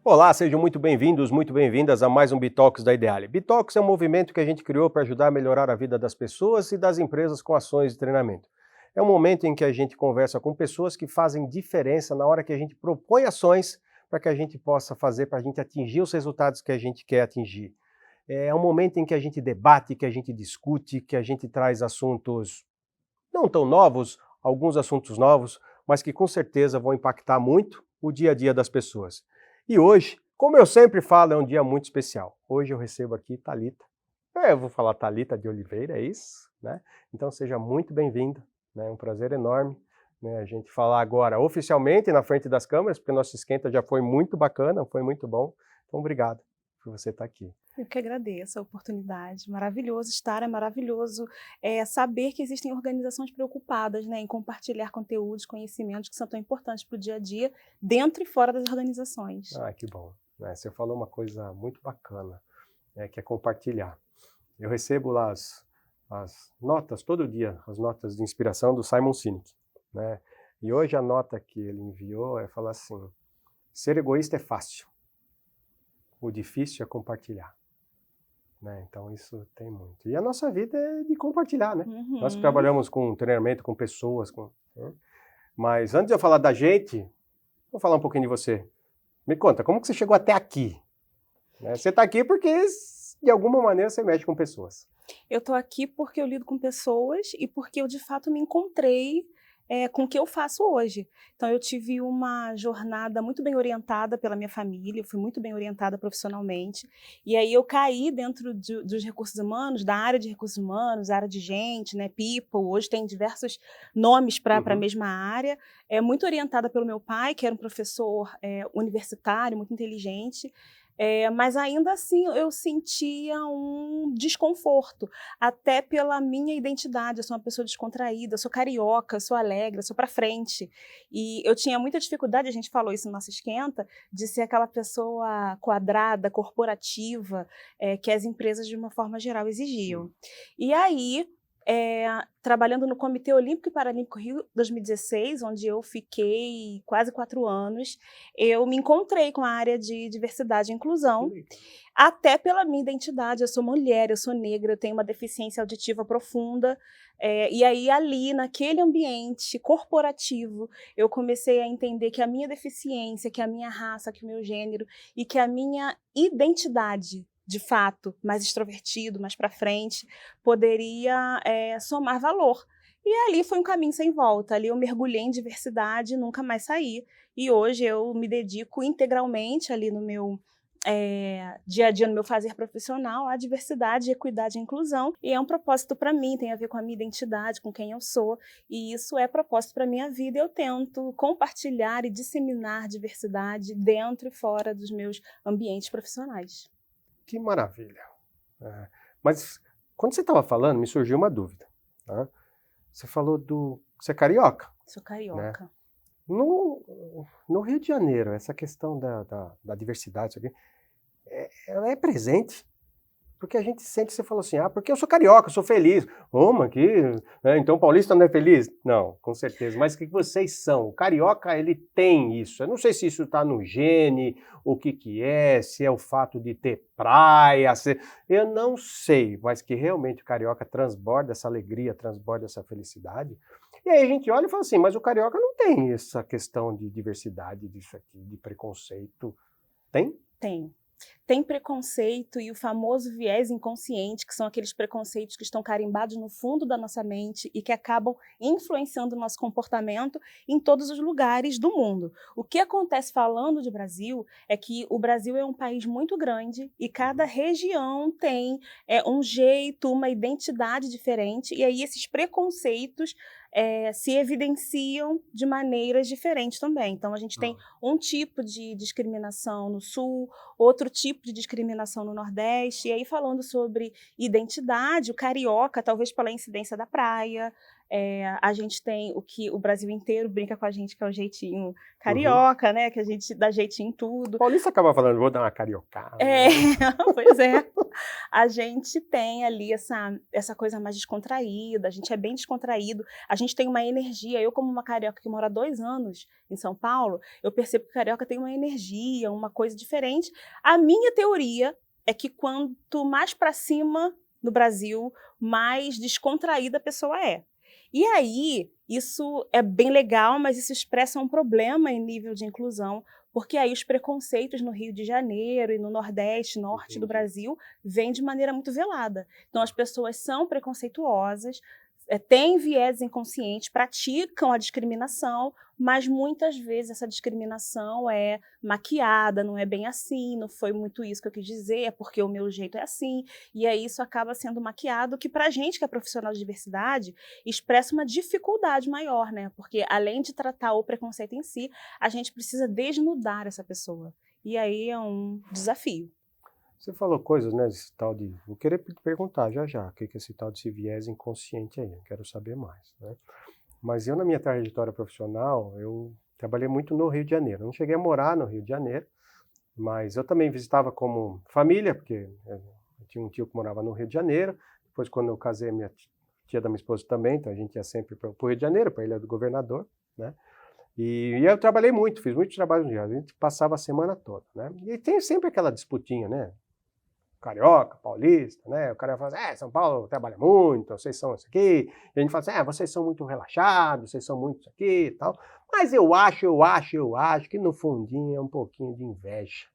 Olá, sejam muito bem-vindos, muito bem-vindas a mais um Bitox da Ideale. Bitox é um movimento que a gente criou para ajudar a melhorar a vida das pessoas e das empresas com ações de treinamento. É um momento em que a gente conversa com pessoas que fazem diferença na hora que a gente propõe ações para que a gente possa fazer, para a gente atingir os resultados que a gente quer atingir. É um momento em que a gente debate, que a gente discute, que a gente traz assuntos não tão novos, alguns assuntos novos, mas que com certeza vão impactar muito o dia a dia das pessoas. E hoje, como eu sempre falo, é um dia muito especial. Hoje eu recebo aqui Thalita. Eu vou falar Thalita de Oliveira, é isso, né? Então seja muito bem-vinda, né? É um prazer enorme, né, a gente falar agora oficialmente na frente das câmeras, porque nosso esquenta já foi muito bacana, foi muito bom. Então obrigado por você estar aqui. Eu que agradeço a oportunidade, maravilhoso estar, é maravilhoso saber que existem organizações preocupadas, né, em compartilhar conteúdos, conhecimentos que são tão importantes para o dia a dia, dentro e fora das organizações. Ah, que bom, né? Você falou uma coisa muito bacana, né, que é compartilhar. Eu recebo lá as notas, todo dia, as notas de inspiração do Simon Sinek, né? E hoje a nota que ele enviou é falar assim: ser egoísta é fácil, o difícil é compartilhar. Né? Então isso tem muito. E a nossa vida é de compartilhar, né? Nós que Uhum. trabalhamos com treinamento, com pessoas, né? Mas antes de eu falar da gente, vou falar um pouquinho de você. Me conta, como que você chegou até aqui? Né? Você está aqui porque, de alguma maneira, você mexe com pessoas. Eu estou aqui porque eu lido com pessoas e porque eu de fato me encontrei com o que eu faço hoje. Então eu tive uma jornada muito bem orientada pela minha família, eu fui muito bem orientada profissionalmente, e aí eu caí dentro dos recursos humanos, da área de recursos humanos, área de gente, né, people, hoje tem diversos nomes para a Uhum. mesma área, muito orientada pelo meu pai, que era um professor universitário, muito inteligente, mas ainda assim eu sentia um desconforto, até pela minha identidade. Eu sou uma pessoa descontraída, sou carioca, sou alegre, sou para frente. E eu tinha muita dificuldade, a gente falou isso no nosso esquenta, de ser aquela pessoa quadrada, corporativa, que as empresas de uma forma geral exigiam. Sim. E aí, trabalhando no Comitê Olímpico e Paralímpico Rio 2016, onde eu fiquei quase 4 anos, eu me encontrei com a área de diversidade e Que inclusão, legal. até pela minha identidade. Eu sou mulher, eu sou negra, eu tenho uma deficiência auditiva profunda, e aí ali, naquele ambiente corporativo, eu comecei a entender que a minha deficiência, que a minha raça, que o meu gênero e que a minha identidade, de fato, mais extrovertido, mais para frente, poderia, somar valor. E ali foi um caminho sem volta, ali eu mergulhei em diversidade e nunca mais saí. E hoje eu me dedico integralmente ali no meu dia a dia, no meu fazer profissional, à diversidade, equidade e inclusão, e é um propósito para mim, tem a ver com a minha identidade, com quem eu sou, e isso é propósito para a minha vida. Eu tento compartilhar e disseminar diversidade dentro e fora dos meus ambientes profissionais. Que maravilha. É, mas quando você estava falando, me surgiu uma dúvida. Tá? Você falou do... Você é carioca, Sou né? carioca. No Rio de Janeiro, essa questão da diversidade, isso aqui, ela é presente. Porque a gente sente, você falou assim, porque eu sou carioca, eu sou feliz. Mas que, né, então o paulista não é feliz? Não, com certeza. Mas o que vocês são? O carioca, ele tem isso. Eu não sei se isso está no gene, o que é, se é o fato de ter praia, eu não sei, mas que realmente o carioca transborda essa alegria, transborda essa felicidade. E aí a gente olha e fala assim, mas o carioca não tem essa questão de diversidade, disso aqui, de preconceito. Tem? Tem. Tem preconceito e o famoso viés inconsciente, que são aqueles preconceitos que estão carimbados no fundo da nossa mente e que acabam influenciando o nosso comportamento em todos os lugares do mundo. O que acontece falando de Brasil é que o Brasil é um país muito grande e cada Uhum. região tem um jeito, uma identidade diferente, e aí esses preconceitos se evidenciam de maneiras diferentes também. Então, a gente tem um tipo de discriminação no Sul, outro tipo de discriminação no Nordeste, e aí falando sobre identidade, o carioca, talvez pela incidência da praia, a gente tem o que o Brasil inteiro brinca com a gente, que é o jeitinho Uhum. carioca, né, que a gente dá jeitinho em tudo. Paulista acaba falando, vou dar uma cariocada, É, né? pois é. a gente tem ali essa coisa mais descontraída, a gente é bem descontraído, a gente tem uma energia. Eu, como uma carioca que mora há 2 anos em São Paulo, eu percebo que o carioca tem uma energia, uma coisa diferente. A minha teoria é que quanto mais para cima no Brasil, mais descontraída a pessoa é. E aí, isso é bem legal, mas isso expressa um problema em nível de inclusão, porque aí os preconceitos no Rio de Janeiro e no Nordeste, Norte do Brasil, vêm de maneira muito velada. Então, as pessoas são preconceituosas, têm viés inconscientes, praticam a discriminação, mas muitas vezes essa discriminação é maquiada, não é bem assim, não foi muito isso que eu quis dizer, é porque o meu jeito é assim, e aí isso acaba sendo maquiado, que para a gente que é profissional de diversidade, expressa uma dificuldade maior, né? Porque além de tratar o preconceito em si, a gente precisa desnudar essa pessoa, e aí é um desafio. Você falou coisas, né, desse tal de... Vou querer perguntar já, o que é esse tal desse viés inconsciente aí, eu quero saber mais, né? Mas eu, na minha trajetória profissional, eu trabalhei muito no Rio de Janeiro. Eu não cheguei a morar no Rio de Janeiro, mas eu também visitava como família, porque eu tinha um tio que morava no Rio de Janeiro. Depois, quando eu casei, minha tia da minha esposa também, então a gente ia sempre para o Rio de Janeiro, para a Ilha do Governador, né? E eu trabalhei muito, fiz muitos trabalhos no dia, a gente passava a semana toda, né? E tem sempre aquela disputinha, né? Carioca, paulista, né? O cara fala assim, São Paulo trabalha muito, vocês são isso aqui. E a gente fala assim, vocês são muito relaxados, vocês são muito isso aqui e tal. Mas eu acho que no fundinho é um pouquinho de inveja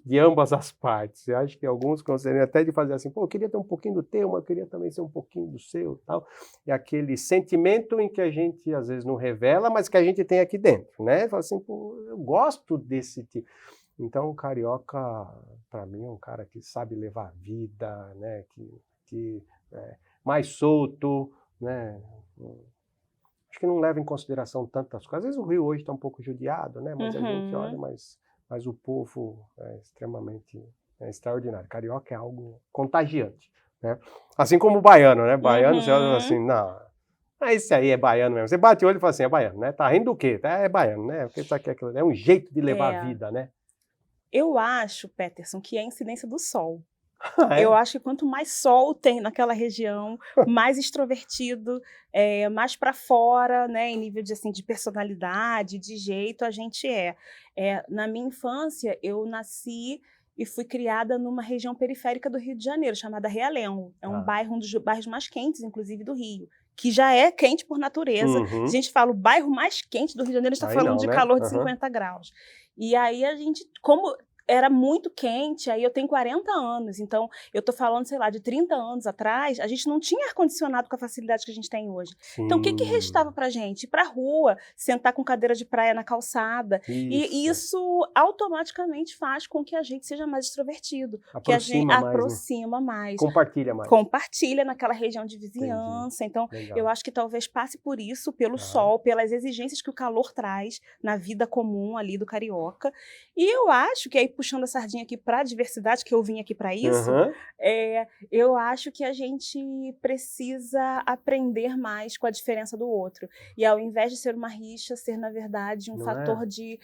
de ambas as partes. Eu acho que alguns consideram até de fazer assim, pô, eu queria ter um pouquinho do teu, mas eu queria também ser um pouquinho do seu e tal. E aquele sentimento em que a gente às vezes não revela, mas que a gente tem aqui dentro, né? Fala assim, pô, eu gosto desse tipo. Então, o carioca, para mim, é um cara que sabe levar a vida, né? Que é mais solto, né? Acho que não leva em consideração tantas coisas. Às vezes o Rio hoje está um pouco judiado, né? Mas a gente olha, mas o povo é extremamente extraordinário. Carioca é algo contagiante, né? Assim como o baiano, né? Baiano, você olha assim, não, esse aí é baiano mesmo. Você bate o olho e fala assim, é baiano, né? Tá rindo do quê? É baiano, né? Porque tá aqui, aquilo, é um jeito de levar a vida, né? Eu acho, Peterson, que é a incidência do sol. É? Eu acho que quanto mais sol tem naquela região, mais extrovertido, mais para fora, né, em nível de, assim, de personalidade, de jeito, a gente é. Na minha infância, eu nasci e fui criada numa região periférica do Rio de Janeiro, chamada Realengo. É um bairro, um dos bairros mais quentes, inclusive, do Rio, que já é quente por natureza. Uhum. Se a gente fala o bairro mais quente do Rio de Janeiro, a gente está falando de né? calor de 50 graus. E aí a gente, como era muito quente, aí eu tenho 40 anos, então eu tô falando, sei lá, de 30 anos atrás, a gente não tinha ar-condicionado com a facilidade que a gente tem hoje. Sim. Então o que restava pra gente? Ir pra rua, sentar com cadeira de praia na calçada, e isso automaticamente faz com que a gente seja mais extrovertido, que a gente aproxima mais. Compartilha mais. Compartilha naquela região de vizinhança. Então, eu acho que talvez passe por isso, pelo sol, pelas exigências que o calor traz na vida comum ali do carioca. E eu acho que aí, puxando a sardinha aqui para a diversidade, que eu vim aqui para isso, eu acho que a gente precisa aprender mais com a diferença do outro. E ao invés de ser uma rixa, ser, na verdade, um fator de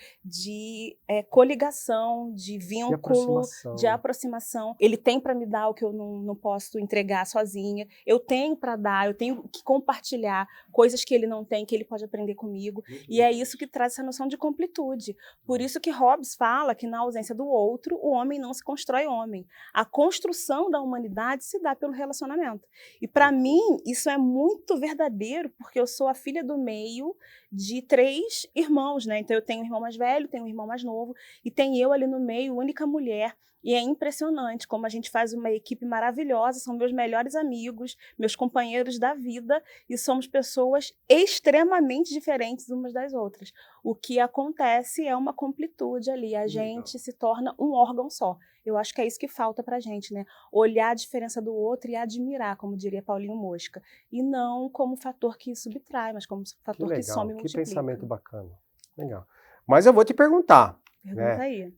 coligação, de vínculo, de aproximação. Ele tem para me dar o que eu não posso entregar sozinha. Eu tenho para dar, eu tenho que compartilhar coisas que ele não tem, que ele pode aprender comigo. E é isso que traz essa noção de completude. Por isso que Hobbes fala que na ausência do outro, o homem não se constrói homem. A construção da humanidade se dá pelo relacionamento. E para mim, isso é muito verdadeiro, porque eu sou a filha do meio de 3 irmãos, né? Então eu tenho um irmão mais velho, tenho um irmão mais novo, e tem eu ali no meio, única mulher. E é impressionante como a gente faz uma equipe maravilhosa, são meus melhores amigos, meus companheiros da vida, e somos pessoas extremamente diferentes umas das outras. O que acontece é uma completude ali, a gente se torna um órgão só. Eu acho que é isso que falta pra gente, né? Olhar a diferença do outro e admirar, como diria Paulinho Mosca. E não como fator que subtrai, mas como fator que some e multiplica. Que pensamento bacana. Legal. Mas eu vou te perguntar. Pergunta aí.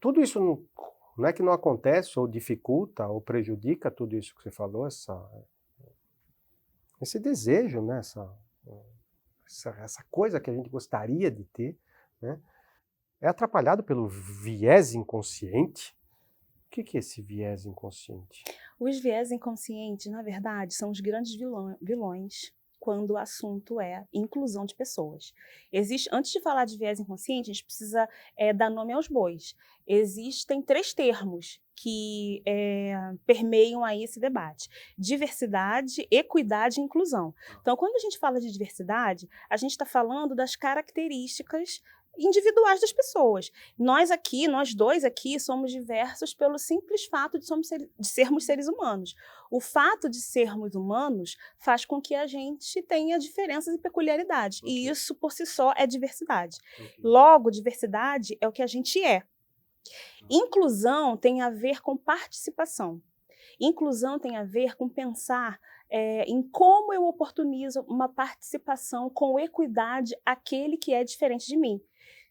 Tudo isso não é que não acontece, ou dificulta, ou prejudica tudo isso que você falou, esse desejo, né? Essa coisa que a gente gostaria de ter, né? É atrapalhado pelo viés inconsciente, que é esse viés inconsciente? Os viés inconscientes, na verdade, são os grandes vilões quando o assunto é inclusão de pessoas. Antes de falar de viés inconsciente, a gente precisa dar nome aos bois. Existem 3 termos que permeiam aí esse debate: diversidade, equidade e inclusão. Então, quando a gente fala de diversidade, a gente está falando das características individuais das pessoas. Nós dois aqui, somos diversos pelo simples fato de sermos seres humanos. O fato de sermos humanos faz com que a gente tenha diferenças e peculiaridades. Okay. E isso, por si só, é diversidade. Okay. Logo, diversidade é o que a gente é. Inclusão tem a ver com participação. Inclusão tem a ver com pensar em como eu oportunizo uma participação com equidade àquele que é diferente de mim.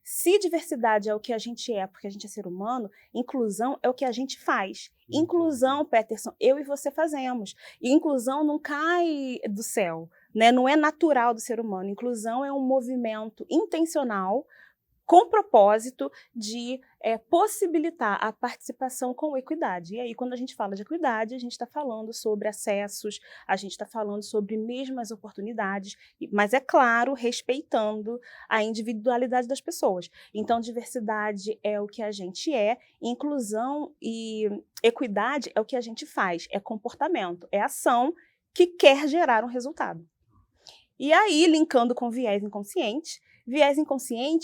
Se diversidade é o que a gente é, porque a gente é ser humano, inclusão é o que a gente faz. Inclusão, Peterson, eu e você fazemos. E inclusão não cai do céu, né? Não é natural do ser humano. Inclusão é um movimento intencional, com propósito de possibilitar a participação com equidade. E aí, quando a gente fala de equidade, a gente está falando sobre acessos, a gente está falando sobre mesmas oportunidades, mas, é claro, respeitando a individualidade das pessoas. Então, diversidade é o que a gente é, inclusão e equidade é o que a gente faz, é comportamento, é ação que quer gerar um resultado. E aí, linkando com viés inconsciente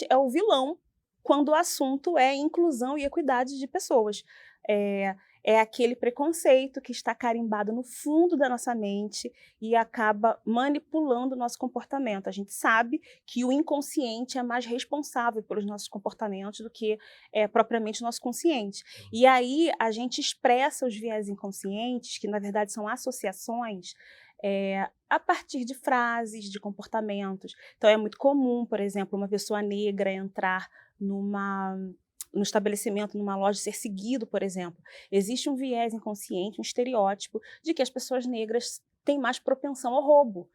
é o vilão quando o assunto é inclusão e equidade de pessoas. É aquele preconceito que está carimbado no fundo da nossa mente e acaba manipulando o nosso comportamento. A gente sabe que o inconsciente é mais responsável pelos nossos comportamentos do que propriamente o nosso consciente. E aí a gente expressa os viés inconscientes, que na verdade são associações, a partir de frases, de comportamentos. Então, é muito comum, por exemplo, uma pessoa negra entrar no estabelecimento, numa loja, ser seguido, por exemplo. Existe um viés inconsciente, um estereótipo de que as pessoas negras têm mais propensão ao roubo.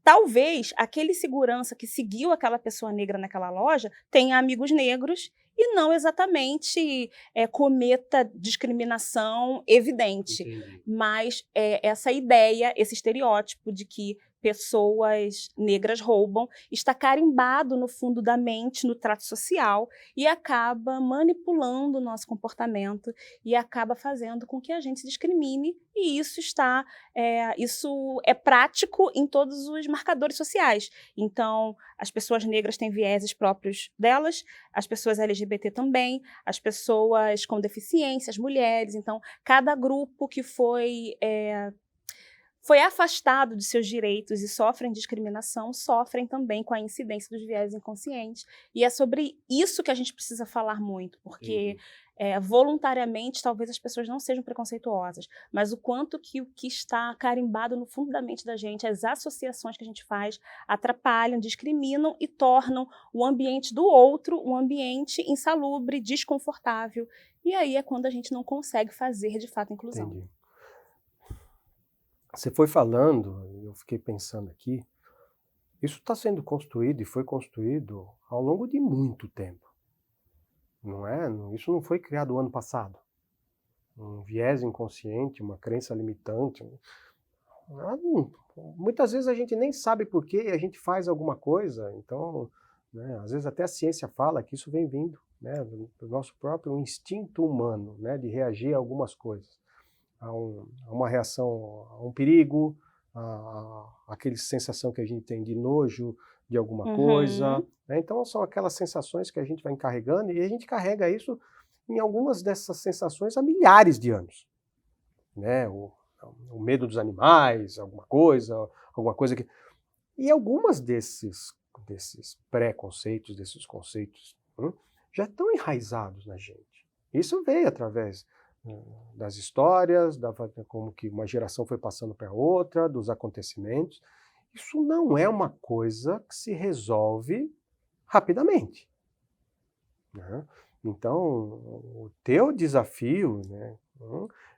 Talvez aquele segurança que seguiu aquela pessoa negra naquela loja tenha amigos negros e não exatamente cometa discriminação evidente. Entendi. Mas essa ideia, esse estereótipo de que pessoas negras roubam, está carimbado no fundo da mente, no trato social, e acaba manipulando o nosso comportamento e acaba fazendo com que a gente se discrimine, e isso é prático em todos os marcadores sociais. Então, as pessoas negras têm vieses próprios delas, as pessoas LGBT também, as pessoas com deficiência, as mulheres. Então, cada grupo que foi afastado de seus direitos e sofrem discriminação, sofrem também com a incidência dos viés inconscientes. E é sobre isso que a gente precisa falar muito, porque voluntariamente talvez as pessoas não sejam preconceituosas, mas o quanto que o que está carimbado no fundo da mente da gente, as associações que a gente faz, atrapalham, discriminam e tornam o ambiente do outro um ambiente insalubre, desconfortável. E aí é quando a gente não consegue fazer, de fato, inclusão. Entendi. Você foi falando, e eu fiquei pensando aqui, isso está sendo construído e foi construído ao longo de muito tempo. Não é? Isso não foi criado o ano passado. Um viés inconsciente, uma crença limitante. Muitas vezes a gente nem sabe por que a gente faz alguma coisa, então, né, às vezes até a ciência fala que isso vem vindo, né, do nosso próprio instinto humano, né, de reagir a algumas coisas. A uma reação a um perigo, aquela sensação que a gente tem de nojo de alguma coisa. Né? Então, são aquelas sensações que a gente vai encarregando, e a gente carrega isso em algumas dessas sensações há milhares de anos. Né? O medo dos animais, alguma coisa que... E algumas desses preconceitos, desses conceitos, já estão enraizados na gente. Isso veio através das histórias, como que uma geração foi passando para outra, dos acontecimentos. Isso não é uma coisa que se resolve rapidamente. Né? Então, o teu desafio, né,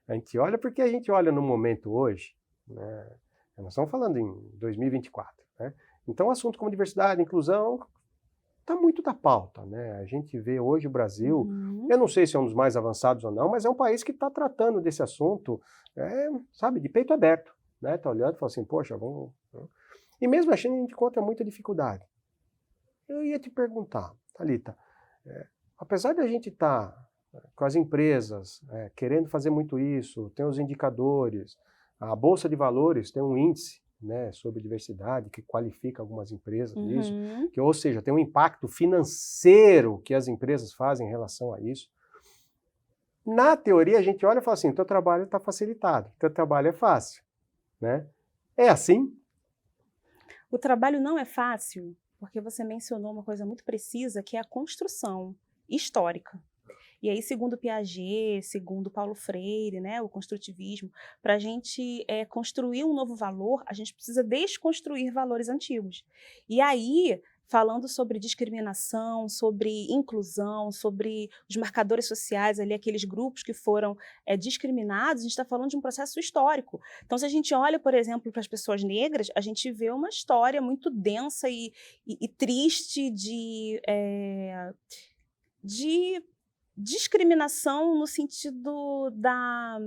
a gente olha porque a gente olha no momento hoje, né, nós estamos falando em 2024. Né? Então, assuntos como diversidade, inclusão, está muito da pauta, né? A gente vê hoje o Brasil, Uhum. eu não sei se é um dos mais avançados ou não, mas é um país que está tratando desse assunto, sabe, de peito aberto, né? Está olhando e fala assim, poxa, vamos... E mesmo assim a gente encontra muita dificuldade. Eu ia te perguntar, Thalita, apesar de a gente estar com as empresas querendo fazer muito isso, tem os indicadores, a Bolsa de Valores tem um índice, né, sobre diversidade que qualifica algumas empresas nisso, Uhum. que, ou seja, tem um impacto financeiro que as empresas fazem em relação a isso. Na teoria, a gente olha e fala assim, teu trabalho está facilitado, teu trabalho é fácil, né? É assim? O trabalho não é fácil, porque você mencionou uma coisa muito precisa, que é a construção histórica. E aí, segundo Piaget, segundo Paulo Freire, né, o construtivismo, para a gente construir um novo valor, a gente precisa desconstruir valores antigos. E aí, falando sobre discriminação, sobre inclusão, sobre os marcadores sociais, ali, aqueles grupos que foram discriminados, a gente está falando de um processo histórico. Então, se a gente olha, por exemplo, para as pessoas negras, a gente vê uma história muito densa e triste de discriminação no sentido da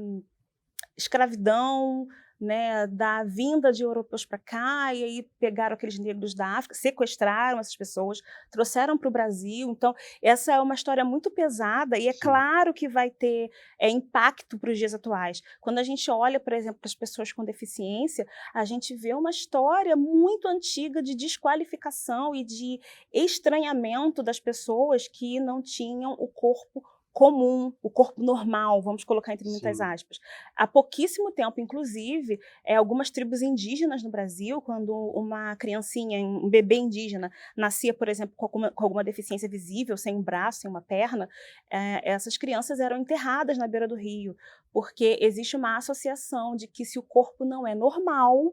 escravidão, né, da vinda de europeus para cá, e aí pegaram aqueles negros da África, sequestraram essas pessoas, trouxeram para o Brasil. Então, essa é uma história muito pesada e é Sim. claro que vai ter impacto para os dias atuais. Quando a gente olha, por exemplo, para as pessoas com deficiência, a gente vê uma história muito antiga de desqualificação e de estranhamento das pessoas que não tinham o corpo comum, o corpo normal, vamos colocar entre muitas Sim. aspas. Há pouquíssimo tempo, inclusive, algumas tribos indígenas no Brasil, quando uma criancinha, um bebê indígena, nascia, por exemplo, com alguma deficiência visível, sem um braço, sem uma perna, essas crianças eram enterradas na beira do rio, porque existe uma associação de que se o corpo não é normal,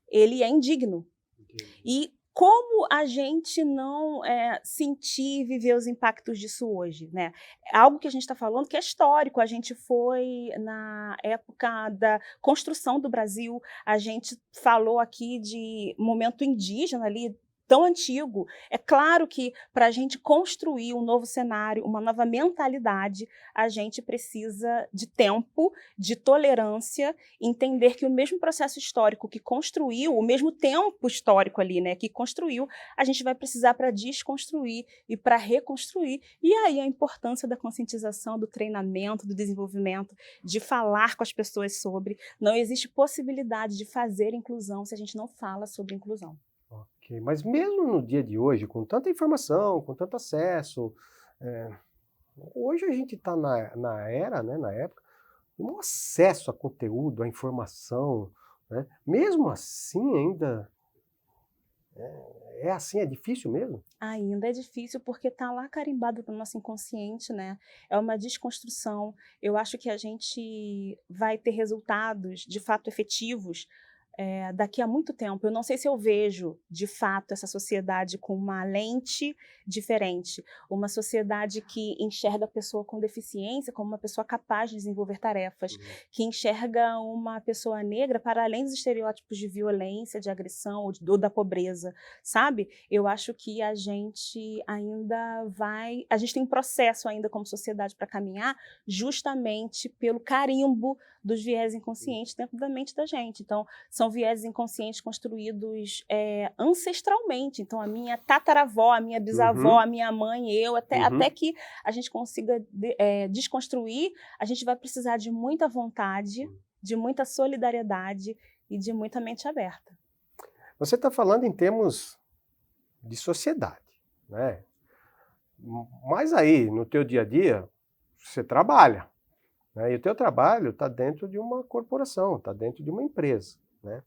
ele é indigno. Entendi. E como a gente não sentir e viver os impactos disso hoje, né? É algo que a gente está falando que é histórico. A gente foi na época da construção do Brasil, a gente falou aqui de momento indígena ali, tão antigo. É claro que para a gente construir um novo cenário, uma nova mentalidade, a gente precisa de tempo, de tolerância, entender que o mesmo processo histórico que construiu, o mesmo tempo histórico ali, né, que construiu, a gente vai precisar para desconstruir e para reconstruir. E aí a importância da conscientização, do treinamento, do desenvolvimento, de falar com as pessoas sobre. Não existe possibilidade de fazer inclusão se a gente não fala sobre inclusão. Ok, mas mesmo no dia de hoje, com tanta informação, com tanto acesso, hoje a gente está na era, né, na época, um acesso a conteúdo, a informação, né? Mesmo assim ainda é assim, é difícil mesmo? Ainda é difícil porque está lá carimbado no nosso inconsciente, né? É uma desconstrução. Eu acho que a gente vai ter resultados de fato efetivos daqui a muito tempo. Eu não sei se eu vejo, de fato, essa sociedade com uma lente diferente. Uma sociedade que enxerga a pessoa com deficiência como uma pessoa capaz de desenvolver tarefas, que enxerga uma pessoa negra para além dos estereótipos de violência, de agressão ou da pobreza, sabe? Eu acho que a gente ainda vai... A gente tem um processo ainda como sociedade para caminhar justamente pelo carimbo dos viés inconscientes dentro da mente da gente. Então, são vieses inconscientes construídos ancestralmente. Então, a minha tataravó, a minha bisavó, a minha mãe, eu, até que a gente consiga desconstruir, a gente vai precisar de muita vontade, de muita solidariedade e de muita mente aberta. Você está falando em termos de sociedade, né? Mas aí, no teu dia a dia, você trabalha, né? E o teu trabalho está dentro de uma corporação, está dentro de uma empresa, né?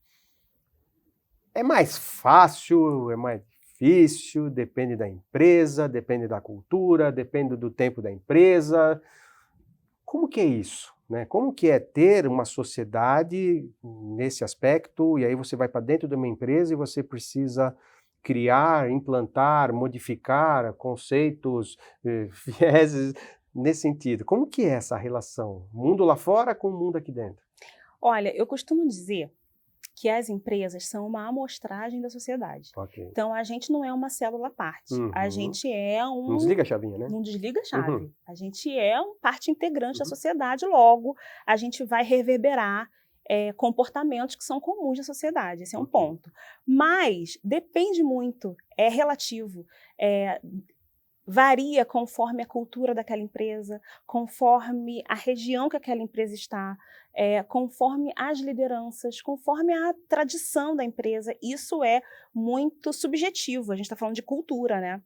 É mais fácil, é mais difícil, depende da empresa, depende da cultura, depende do tempo da empresa. Como que é isso, né? Como que é ter uma sociedade nesse aspecto, e aí você vai para dentro de uma empresa e você precisa criar, implantar, modificar conceitos, vieses nesse sentido. Como que é essa relação? Mundo lá fora com o mundo aqui dentro? Olha, eu costumo dizer que as empresas são uma amostragem da sociedade. Ok. Então, a gente não é uma célula à parte. A gente é um... Não desliga a chavinha, né? Não desliga a chave. A gente é uma parte integrante da sociedade, logo, a gente vai reverberar comportamentos que são comuns na sociedade. Esse é um ponto. Mas depende muito, é relativo. Varia conforme a cultura daquela empresa, conforme a região que aquela empresa está, conforme as lideranças, conforme a tradição da empresa. Isso é muito subjetivo, a gente está falando de cultura, né?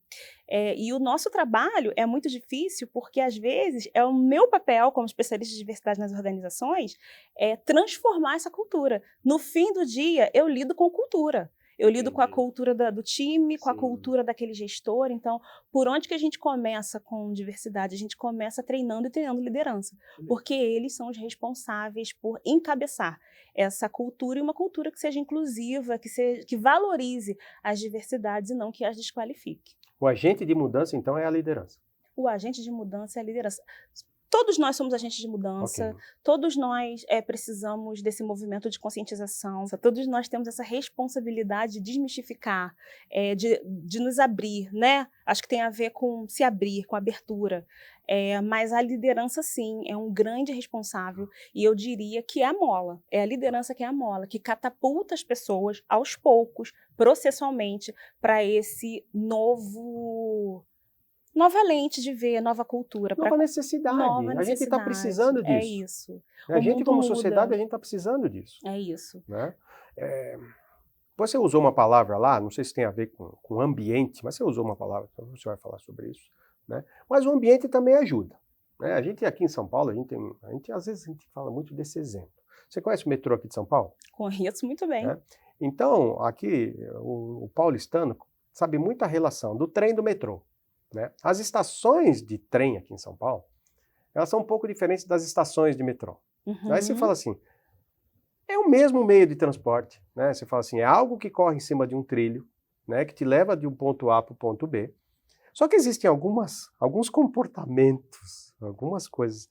E o nosso trabalho é muito difícil porque, às vezes, é o meu papel como especialista de diversidade nas organizações transformar essa cultura. No fim do dia, eu lido com cultura. Eu lido com a cultura do time, com a cultura daquele gestor. Então, por onde que a gente começa com diversidade? A gente começa treinando e treinando liderança, porque eles são os responsáveis por encabeçar essa cultura, e uma cultura que seja inclusiva, que valorize as diversidades e não que as desqualifique. O agente de mudança, então, é a liderança. O agente de mudança é a liderança. Todos nós somos agentes de mudança, todos nós precisamos desse movimento de conscientização, todos nós temos essa responsabilidade de desmistificar, de nos abrir, né? Acho que tem a ver com se abrir, com abertura. Mas a liderança, sim, é um grande responsável, e eu diria que é a mola, é a liderança que é a mola, que catapulta as pessoas aos poucos, processualmente, para esse nova lente de ver, nova cultura. Nova necessidade. A gente está precisando disso. É isso. A gente, como sociedade, a gente está precisando disso. É isso. Né? Você usou uma palavra lá, não sei se tem a ver com ambiente, mas você usou uma palavra, então você vai falar sobre isso. Né? Mas o ambiente também ajuda. Né? A gente aqui em São Paulo, às vezes a gente fala muito desse exemplo. Você conhece o metrô aqui de São Paulo? Conheço muito bem. Né? Então, aqui, o paulistano sabe muito a relação do trem e do metrô. Né? As estações de trem aqui em São Paulo, elas são um pouco diferentes das estações de metrô. Aí você fala assim, é o mesmo meio de transporte. Né? Você fala assim, é algo que corre em cima de um trilho, né, que te leva de um ponto A para o ponto B. Só que existem alguns comportamentos, algumas coisas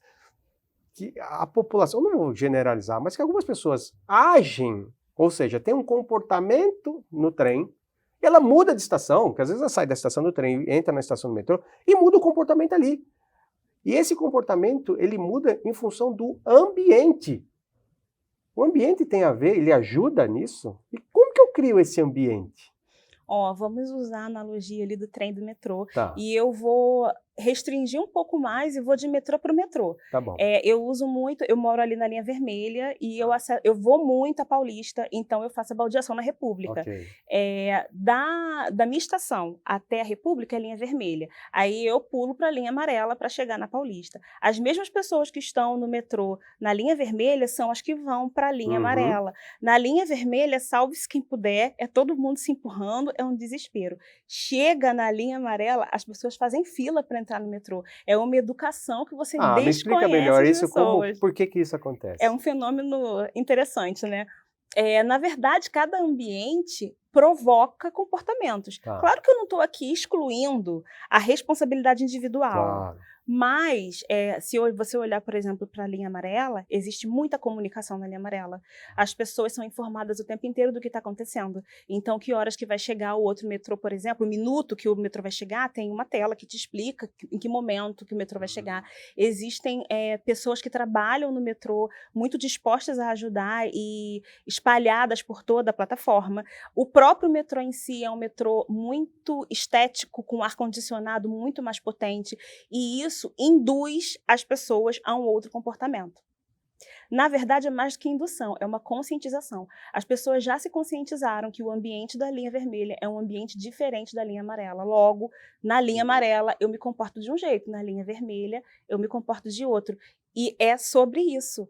que a população, não vou generalizar, mas que algumas pessoas agem, ou seja, tem um comportamento no trem, ela muda de estação, porque às vezes ela sai da estação do trem, entra na estação do metrô e muda o comportamento ali. E esse comportamento, ele muda em função do ambiente. O ambiente tem a ver, ele ajuda nisso? E como que eu crio esse ambiente? Vamos usar a analogia ali do trem do metrô. Tá. E eu vou restringir um pouco mais e vou de metrô para o metrô. Tá bom. Eu uso muito, eu moro ali na linha vermelha e eu vou muito a Paulista, então eu faço a baldeação na República. Okay. Da minha estação até a República é linha vermelha. Aí eu pulo para a linha amarela para chegar na Paulista. As mesmas pessoas que estão no metrô na linha vermelha são as que vão para a linha amarela. Na linha vermelha, salve-se quem puder, é todo mundo se empurrando, é um desespero. Chega na linha amarela, as pessoas fazem fila para entrar no metrô. É uma educação que você desconhece. Me explica melhor isso, por que isso acontece? É um fenômeno interessante, né? Na verdade, cada ambiente provoca comportamentos. Tá. Claro que eu não estou aqui excluindo a responsabilidade individual. Claro. Mas, se você olhar, por exemplo, para a linha amarela, existe muita comunicação na linha amarela. As pessoas são informadas o tempo inteiro do que está acontecendo. Então, que horas que vai chegar o outro metrô, por exemplo, o minuto que o metrô vai chegar, tem uma tela que te explica em que momento que o metrô vai chegar. Existem pessoas que trabalham no metrô, muito dispostas a ajudar e espalhadas por toda a plataforma. O próprio metrô em si é um metrô muito estético, com ar-condicionado muito mais potente, e isso induz as pessoas a um outro comportamento. Na verdade, é mais do que indução, é uma conscientização. As pessoas já se conscientizaram que o ambiente da linha vermelha é um ambiente diferente da linha amarela. Logo, na linha amarela, eu me comporto de um jeito, na linha vermelha, eu me comporto de outro. E é sobre isso.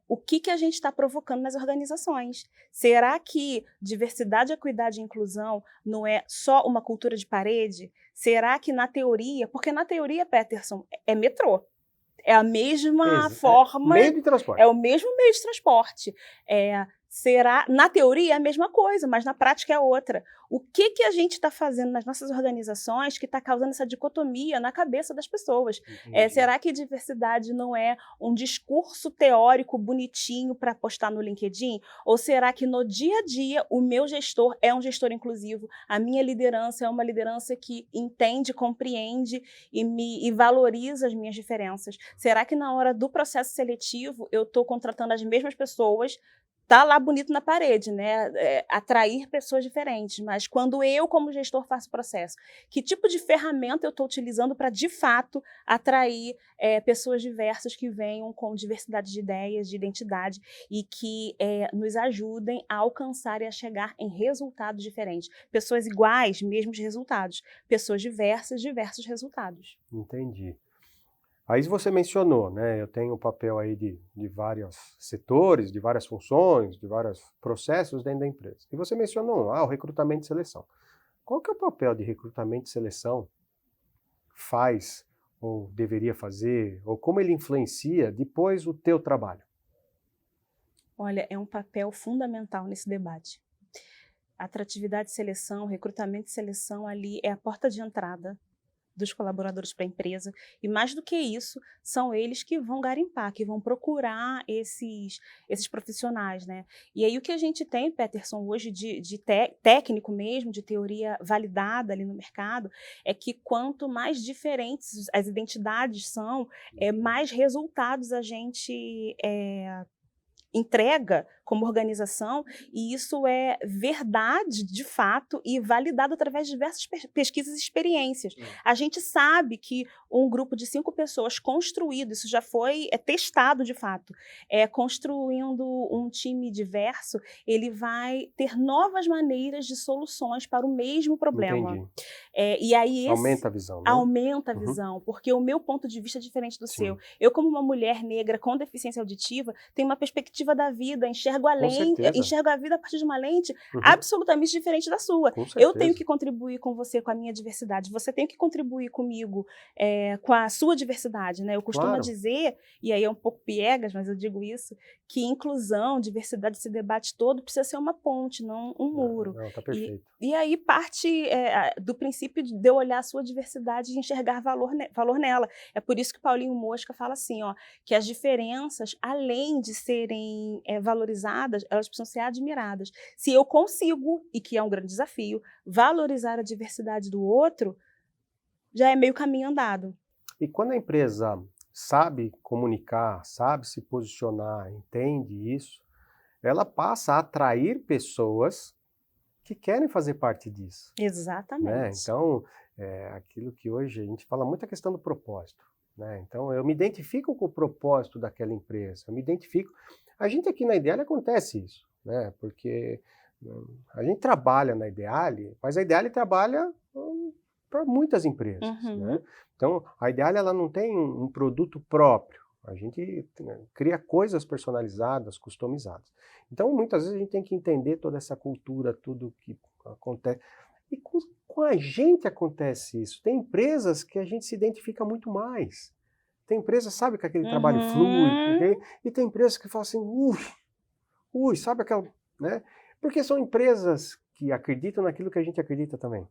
O que a gente está provocando nas organizações? Será que diversidade, equidade e inclusão não é só uma cultura de parede? Será que na teoria, porque na teoria, Peterson, é metrô, é a mesma forma... Meio de transporte. É o mesmo meio de transporte. Será, na teoria é a mesma coisa, mas na prática é outra. O que a gente está fazendo nas nossas organizações que está causando essa dicotomia na cabeça das pessoas? Será que diversidade não é um discurso teórico bonitinho para postar no LinkedIn? Ou será que no dia a dia o meu gestor é um gestor inclusivo? A minha liderança é uma liderança que entende, compreende e valoriza as minhas diferenças? Será que na hora do processo seletivo eu estou contratando as mesmas pessoas? Tá lá bonito na parede, né? Atrair pessoas diferentes, mas quando eu, como gestor, faço o processo, que tipo de ferramenta eu estou utilizando para, de fato, atrair pessoas diversas que venham com diversidade de ideias, de identidade e que nos ajudem a alcançar e a chegar em resultados diferentes. Pessoas iguais, mesmos resultados. Pessoas diversas, diversos resultados. Entendi. Aí você mencionou, né? Eu tenho um papel aí de vários setores, de várias funções, de vários processos dentro da empresa. E você mencionou, o recrutamento e seleção. Qual que é o papel de recrutamento e seleção? Faz, ou deveria fazer, ou como ele influencia depois o teu trabalho? Olha, é um papel fundamental nesse debate. Atratividade e seleção, recrutamento e seleção ali é a porta de entrada dos colaboradores para a empresa, e mais do que isso, são eles que vão garimpar, que vão procurar esses profissionais, né? E aí o que a gente tem, Peterson, hoje de técnico mesmo, de teoria validada ali no mercado, é que quanto mais diferentes as identidades são, mais resultados a gente entrega como organização, e isso é verdade, de fato, e validado através de diversas pesquisas e experiências. A gente sabe que um grupo de 5 pessoas construído, isso já foi testado de fato, construindo um time diverso, ele vai ter novas maneiras de soluções para o mesmo problema. Entendi. E aí Aumenta a visão, né? Aumenta a visão, porque o meu ponto de vista é diferente do seu. Eu, como uma mulher negra com deficiência auditiva, tenho uma perspectiva da vida, enxergo a vida a partir de uma lente absolutamente diferente da sua. Eu tenho que contribuir com você, com a minha diversidade, você tem que contribuir comigo com a sua diversidade, né? Eu costumo dizer, e aí é um pouco piegas, mas eu digo isso, que inclusão, diversidade, esse debate todo precisa ser uma ponte, não um muro. Não, tá perfeito. E aí parte do princípio de eu olhar a sua diversidade e enxergar valor nela. É por isso que Paulinho Mosca fala assim, que as diferenças, além de serem valorizadas, elas precisam ser admiradas. Se eu consigo, e que é um grande desafio, valorizar a diversidade do outro, já é meio caminho andado. E quando a empresa sabe comunicar, sabe se posicionar, entende isso, ela passa a atrair pessoas que querem fazer parte disso. Exatamente. Né? Então, aquilo que hoje a gente fala muito a questão do propósito. Né? Então, eu me identifico com o propósito daquela empresa, eu me identifico... A gente aqui na Ideale acontece isso, né? Porque a gente trabalha na Ideale, mas a Ideale trabalha para muitas empresas. Né? Então, a Ideale ela não tem um produto próprio, a gente cria coisas personalizadas, customizadas. Então, muitas vezes a gente tem que entender toda essa cultura, tudo que acontece. E com a gente acontece isso. Tem empresas que a gente se identifica muito mais. Tem empresas, sabe, que aquele trabalho flui, okay? E tem empresas que falam assim, sabe aquela, né? Porque são empresas que acreditam naquilo que a gente acredita também.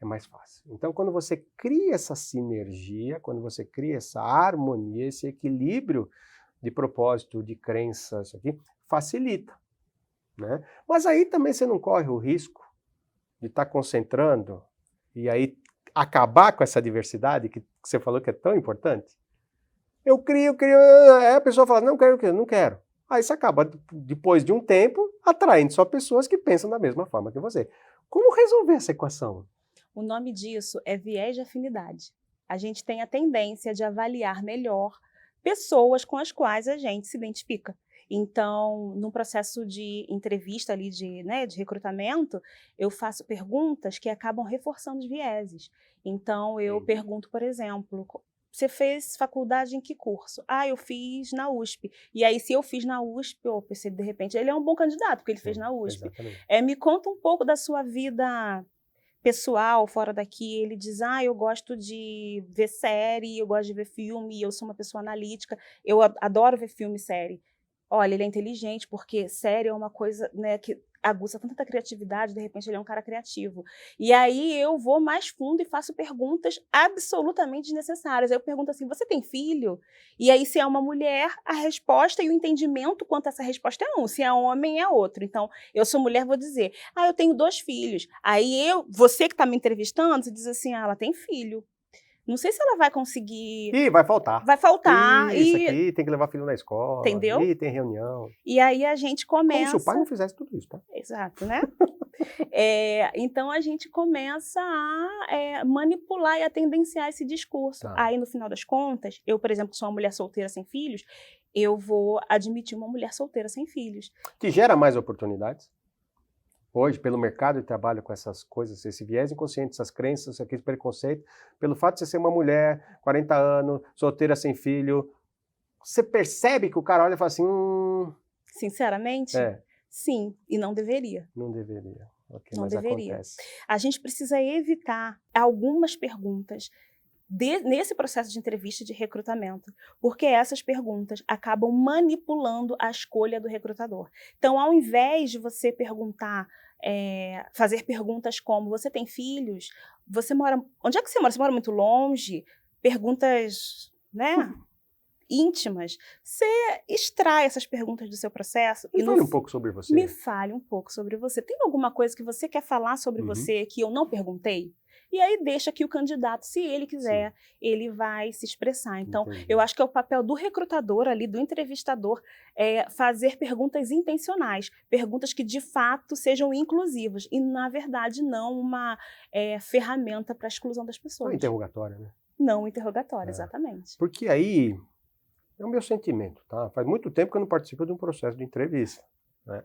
É mais fácil. Então, quando você cria essa sinergia, quando você cria essa harmonia, esse equilíbrio de propósito, de crença, isso aqui, facilita. Né? Mas aí também você não corre o risco de estar concentrando e aí acabar com essa diversidade que você falou que é tão importante. Eu crio, aí a pessoa fala, não quero. Aí você acaba, depois de um tempo, atraindo só pessoas que pensam da mesma forma que você. Como resolver essa equação? O nome disso é viés de afinidade. A gente tem a tendência de avaliar melhor pessoas com as quais a gente se identifica. Então, no processo de entrevista ali, de recrutamento, eu faço perguntas que acabam reforçando os vieses. Então, eu pergunto, por exemplo, você fez faculdade em que curso? Eu fiz na USP. E aí, se eu fiz na USP, eu percebo, de repente, ele é um bom candidato, porque ele fez na USP. Me conta um pouco da sua vida pessoal, fora daqui. Ele diz, eu gosto de ver série, eu gosto de ver filme, eu sou uma pessoa analítica, eu adoro ver filme e série. olha, ele é inteligente, porque sério é uma coisa, né, que aguça tanta criatividade, de repente ele é um cara criativo. E aí eu vou mais fundo e faço perguntas absolutamente desnecessárias. Aí eu pergunto assim: você tem filho? E aí, se é uma mulher, a resposta e o entendimento quanto a essa resposta é um, se é homem é outro. Então, eu sou mulher, vou dizer: eu tenho 2 filhos. Aí você que está me entrevistando, você diz assim: ela tem filho. Não sei se ela vai conseguir, Ih, vai faltar. vai faltar, Isso aqui tem que levar filho na escola. entendeu? Ih, tem reunião. E aí a gente Como se o pai começa, não fizesse tudo isso, tá? exato, né? Então a gente começa a manipular e a tendenciar esse discurso. Tá. Aí, no final das contas, eu, por exemplo, que sou uma mulher solteira sem filhos, eu vou admitir uma mulher solteira sem filhos. Que gera mais oportunidades. Hoje, pelo mercado de trabalho com essas coisas, esse viés inconsciente, essas crenças, aquele preconceito, pelo fato de você ser uma mulher, 40 anos, solteira sem filho, você percebe que o cara olha e fala assim, Sinceramente, sim, e não deveria. não deveria. Ok, Não mas deveria. acontece. A gente precisa evitar algumas perguntas nesse processo de entrevista de recrutamento, porque essas perguntas acabam manipulando a escolha do recrutador. Então, ao invés de você perguntar, fazer perguntas como: você tem filhos? Você mora... Onde é que você mora? Você mora muito longe? Perguntas, né, íntimas. Você extrai essas perguntas do seu processo Me fale um pouco sobre você. me fale um pouco sobre você. Tem alguma coisa que você quer falar sobre Uhum. você que eu não perguntei? E aí deixa que o candidato, se ele quiser, ele vai se expressar. Então, Entendi. eu acho que é o papel do recrutador ali, do entrevistador, fazer perguntas intencionais, perguntas que de fato sejam inclusivas e, na verdade, não uma ferramenta para a exclusão das Não pessoas. é interrogatório, né? Não interrogatório, exatamente. Porque aí é o meu sentimento, tá? Faz muito tempo que eu não participo de um processo de entrevista, né?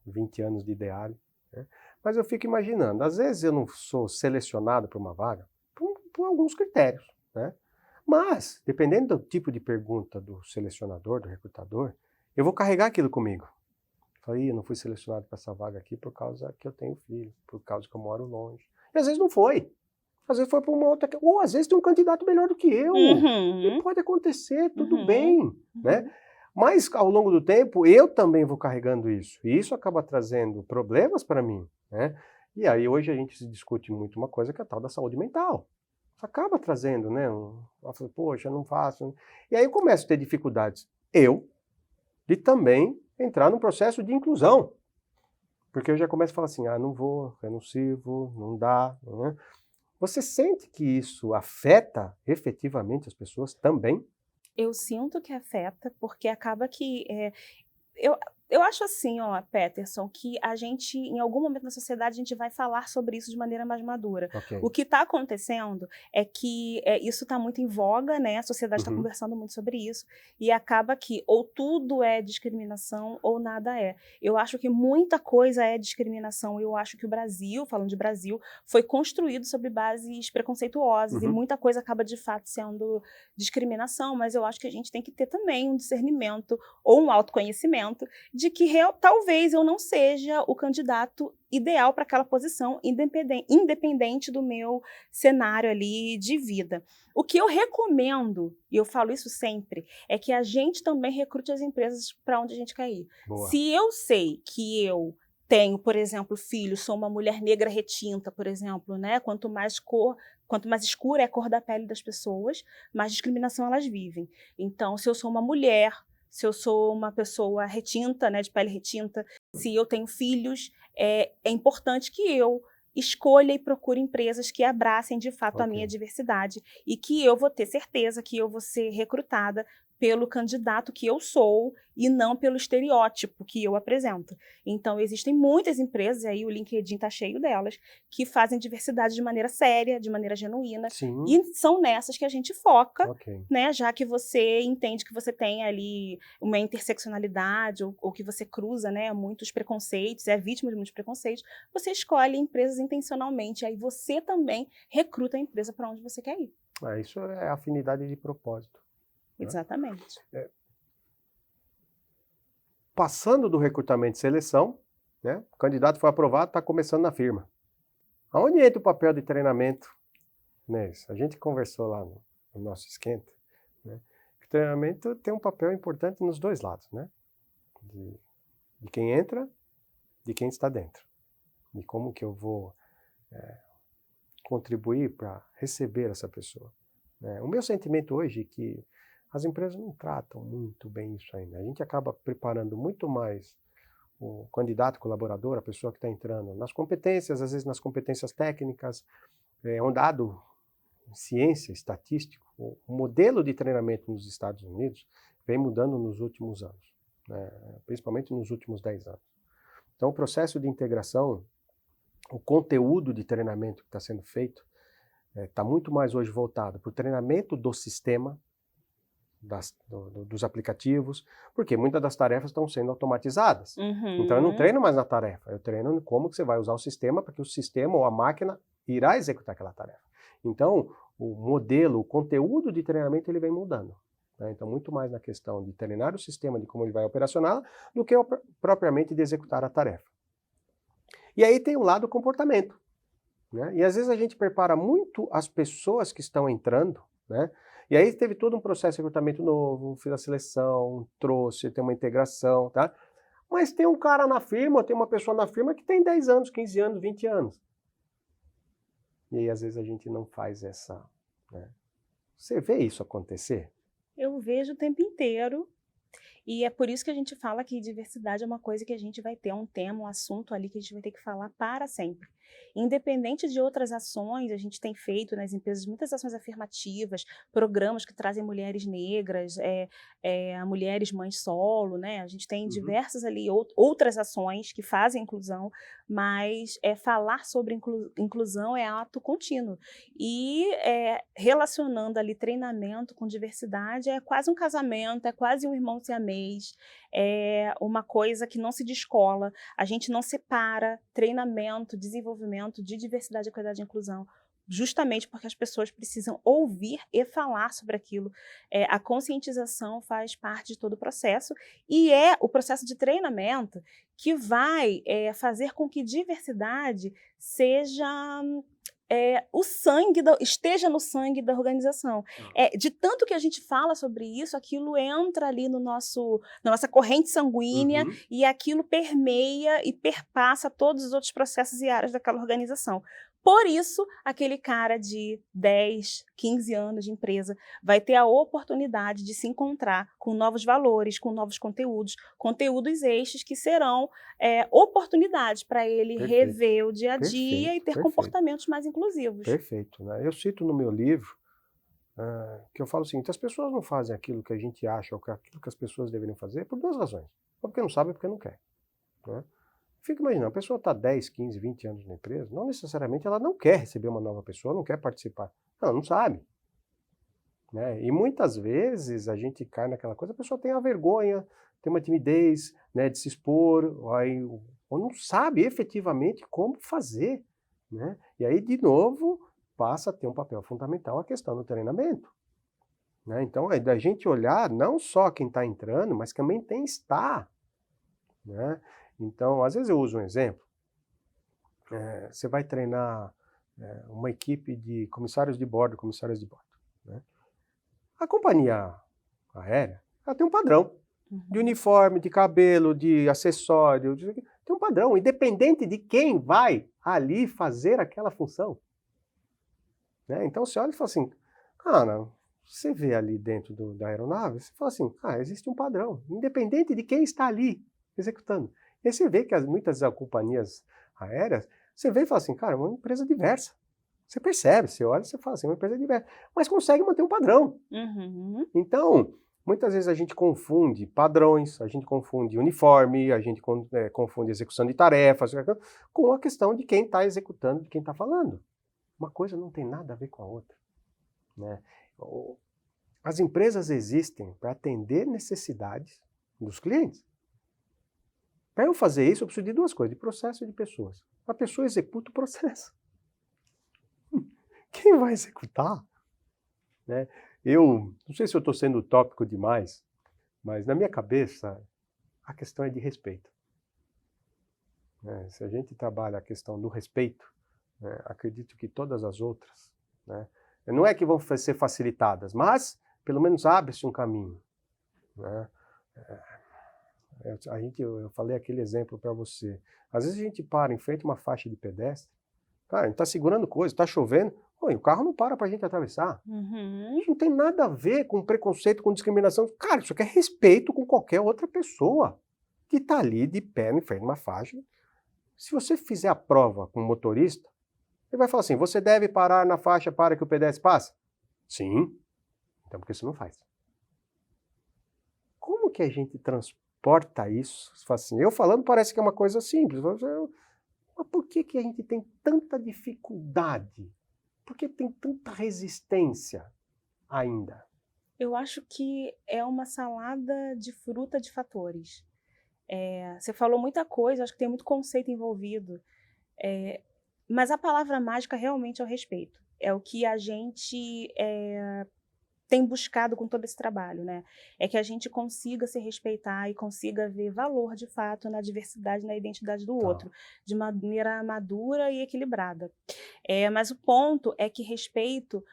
20 anos de Ideale, né? Mas eu fico imaginando, às vezes eu não sou selecionado para uma vaga por alguns critérios, né? Mas, dependendo do tipo de pergunta do selecionador, do recrutador, eu vou carregar aquilo comigo. Falei, eu não fui selecionado para essa vaga aqui por causa que eu tenho filho, por causa que eu moro longe. E às vezes não foi. Às vezes foi para uma outra... Ou às vezes tem um candidato melhor do que eu. E pode acontecer, tudo bem, né? Mas, ao longo do tempo, eu também vou carregando isso. E isso acaba trazendo problemas para mim, né? E aí, hoje, a gente se discute muito uma coisa que é a tal da saúde mental. Isso acaba trazendo, né? Poxa, eu não faço. E aí eu começo a ter dificuldades. De também entrar num processo de inclusão. Porque eu já começo a falar assim, não vou, eu não sirvo, não dá, né? Você sente que isso afeta efetivamente as pessoas também? Eu sinto que afeta, porque acaba que... eu acho assim, Peterson, que a gente, em algum momento na sociedade, a gente vai falar sobre isso de maneira mais madura. Ok. O que está acontecendo é que isso está muito em voga, né? A sociedade está conversando muito sobre isso, e acaba que ou tudo é discriminação ou nada é. Eu acho que muita coisa é discriminação. Eu acho que o Brasil, falando de Brasil, foi construído sobre bases preconceituosas, e muita coisa acaba de fato sendo discriminação, mas eu acho que a gente tem que ter também um discernimento ou um autoconhecimento de que talvez eu não seja o candidato ideal para aquela posição, independente do meu cenário ali de vida. O que eu recomendo, e eu falo isso sempre, é que a gente também recrute as empresas para onde a gente quer ir. Boa. Se eu sei que eu tenho, por exemplo, filhos, sou uma mulher negra retinta, por exemplo, né? Quanto mais escura é a cor da pele das pessoas, mais discriminação elas vivem. Então, se eu sou uma mulher, se eu sou uma pessoa retinta, né, de pele retinta, se eu tenho filhos, é importante que eu escolha e procure empresas que abracem de fato a minha diversidade, e que eu vou ter certeza que eu vou ser recrutada pelo candidato que eu sou e não pelo estereótipo que eu apresento. Então, existem muitas empresas, aí o LinkedIn está cheio delas, que fazem diversidade de maneira séria, de maneira genuína. Sim. E são nessas que a gente foca, Ok. né, já que você entende que você tem ali uma interseccionalidade, ou que você cruza, né, muitos preconceitos, é vítima de muitos preconceitos, você escolhe empresas intencionalmente, aí você também recruta a empresa para onde você quer ir. Isso é afinidade de propósito. Exatamente. Passando do recrutamento e seleção, né, o candidato foi aprovado, está começando na firma. Aonde entra o papel de treinamento? Né, a gente conversou lá no nosso esquenta, né, que o treinamento tem um papel importante nos dois lados, né? de quem entra, de quem está dentro. E como que eu vou contribuir para receber essa pessoa. O meu sentimento hoje é que as empresas não tratam muito bem isso ainda. A gente acaba preparando muito mais o candidato colaborador, a pessoa que está entrando nas competências, às vezes nas competências técnicas, um dado ciência, estatístico, o modelo de treinamento nos Estados Unidos vem mudando nos últimos anos, principalmente nos últimos 10 anos. Então, o processo de integração, o conteúdo de treinamento que está sendo feito, está muito mais hoje voltado para o treinamento do sistema, dos aplicativos, porque muitas das tarefas estão sendo automatizadas. Então, eu não treino mais na tarefa, eu treino como que você vai usar o sistema para que o sistema ou a máquina irá executar aquela tarefa. Então, o modelo, o conteúdo de treinamento, ele vem mudando. Então, muito mais na questão de treinar o sistema, de como ele vai operacionar, do que propriamente de executar a tarefa. E aí tem o lado do comportamento. E às vezes a gente prepara muito as pessoas que estão entrando, e aí teve todo um processo de recrutamento novo, fiz a seleção, trouxe, tem uma integração, tá? Mas tem um cara na firma, tem uma pessoa na firma que tem 10 anos, 15 anos, 20 anos. E aí às vezes a gente não faz essa... Você vê isso acontecer? Eu vejo o tempo inteiro. E é por isso que a gente fala que diversidade é uma coisa que a gente vai ter um tema, um assunto ali que a gente vai ter que falar para sempre. Independente de outras ações, a gente tem feito nas empresas muitas ações afirmativas, programas que trazem mulheres negras, mulheres mães solo, A gente tem diversas ali outras ações que fazem inclusão, mas falar sobre inclusão é ato contínuo. E relacionando ali treinamento com diversidade é quase um casamento, é quase um irmão siamês, é uma coisa que não se descola, a gente não separa treinamento, desenvolvimento de diversidade, equidade e inclusão, justamente porque as pessoas precisam ouvir e falar sobre aquilo. A conscientização faz parte de todo o processo e é o processo de treinamento que vai fazer com que diversidade seja... esteja no sangue da organização. De tanto que a gente fala sobre isso, aquilo entra ali na nossa corrente sanguínea e aquilo permeia e perpassa todos os outros processos e áreas daquela organização. Por isso, aquele cara de 10, 15 anos de empresa vai ter a oportunidade de se encontrar com novos valores, com novos conteúdos eixos que serão oportunidades para ele rever o dia a dia e ter comportamentos mais inclusivos. Perfeito. Eu cito no meu livro que eu falo o seguinte: as pessoas não fazem aquilo que a gente acha ou aquilo que as pessoas deveriam fazer por 2 razões. Ou porque não sabem ou porque não quer. Fica imaginando, a pessoa está 10, 15, 20 anos na empresa, não necessariamente ela não quer receber uma nova pessoa, não quer participar. Ela não sabe. E muitas vezes a gente cai naquela coisa, a pessoa tem a vergonha, tem uma timidez de se expor, ou não sabe efetivamente como fazer. E aí, de novo, passa a ter um papel fundamental a questão do treinamento. Então, é da gente olhar não só quem está entrando, mas também quem está. Então, às vezes eu uso um exemplo. Você vai treinar uma equipe de comissários de bordo, comissárias de bordo. A companhia aérea, ela tem um padrão de uniforme, de cabelo, de acessório, tem um padrão, independente de quem vai ali fazer aquela função. Então você olha e fala assim, cara, você vê ali dentro da aeronave, você fala assim, existe um padrão, independente de quem está ali executando. E aí você vê que muitas companhias aéreas, você vê e fala assim, cara, é uma empresa diversa. Você percebe, você olha e você fala assim, é uma empresa diversa, mas consegue manter um padrão. Então, muitas vezes a gente confunde padrões, a gente confunde uniforme, a gente confunde execução de tarefas, com a questão de quem está executando, de quem está falando. Uma coisa não tem nada a ver com a outra. As empresas existem para atender necessidades dos clientes. Para eu fazer isso, eu preciso de 2 coisas, de processo e de pessoas. A pessoa executa o processo. Quem vai executar? Eu não sei se eu estou sendo utópico demais, mas na minha cabeça a questão é de respeito. Se a gente trabalha a questão do respeito, acredito que todas as outras, não é que vão ser facilitadas, mas pelo menos abre-se um caminho. Eu falei aquele exemplo para você. Às vezes a gente para em frente a uma faixa de pedestre, cara, a gente está segurando coisa, está chovendo, pô, e o carro não para a gente atravessar. Uhum. Isso não tem nada a ver com preconceito, com discriminação. Cara, isso aqui é respeito com qualquer outra pessoa que está ali de pé em frente a uma faixa. Se você fizer a prova com o motorista, ele vai falar assim, você deve parar na faixa para que o pedestre passe? Sim. Então por que você não faz? Como que a gente transporta isso? Você fala assim, eu falando parece que é uma coisa simples, mas por que a gente tem tanta dificuldade? Por que tem tanta resistência ainda? Eu acho que é uma salada de fruta de fatores. Você falou muita coisa, acho que tem muito conceito envolvido, mas a palavra mágica realmente é o respeito. É o que a gente tem buscado com todo esse trabalho, né? É que a gente consiga se respeitar e consiga ver valor, de fato, na diversidade, na identidade do outro, de maneira madura e equilibrada. Mas o ponto é que respeito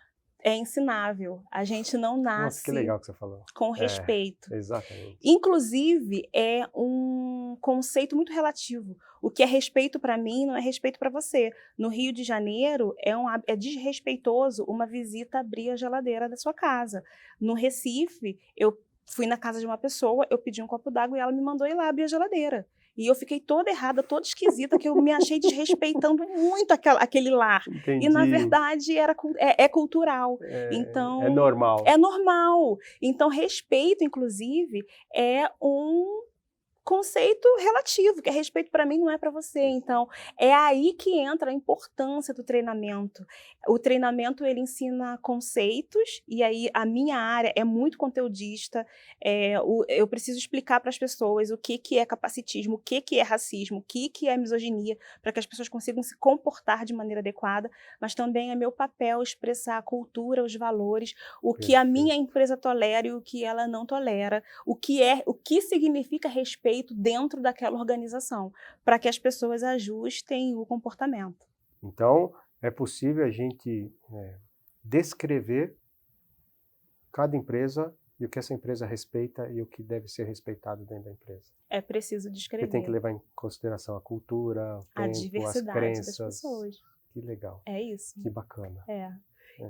é ensinável. A gente não Nossa, que nasce legal que você falou. com respeito. Exatamente. Inclusive, é um conceito muito relativo. O que é respeito para mim não é respeito para você. No Rio de Janeiro, é desrespeitoso uma visita abrir a geladeira da sua casa. No Recife, eu fui na casa de uma pessoa, eu pedi um copo d'água e ela me mandou ir lá abrir a geladeira. E eu fiquei toda errada, toda esquisita, que eu me achei desrespeitando muito aquele lar. Entendi. E, na verdade, é cultural. Então, é normal. É normal. Então, respeito, inclusive, é um conceito relativo, que é respeito para mim não é para você. Então, é aí que entra a importância do treinamento. O treinamento, ele ensina conceitos, e aí a minha área é muito conteudista. Eu preciso explicar para as pessoas o que é capacitismo, o que é racismo, o que é misoginia, para que as pessoas consigam se comportar de maneira adequada, mas também é meu papel expressar a cultura, os valores, o que a minha empresa tolera e o que ela não tolera, o que significa respeito dentro daquela organização, para que as pessoas ajustem o comportamento. Então, é possível a gente descrever cada empresa e o que essa empresa respeita e o que deve ser respeitado dentro da empresa. É preciso descrever. Porque tem que levar em consideração a cultura, o tempo, diversidade as crenças. das pessoas. Que legal. É isso. Que bacana.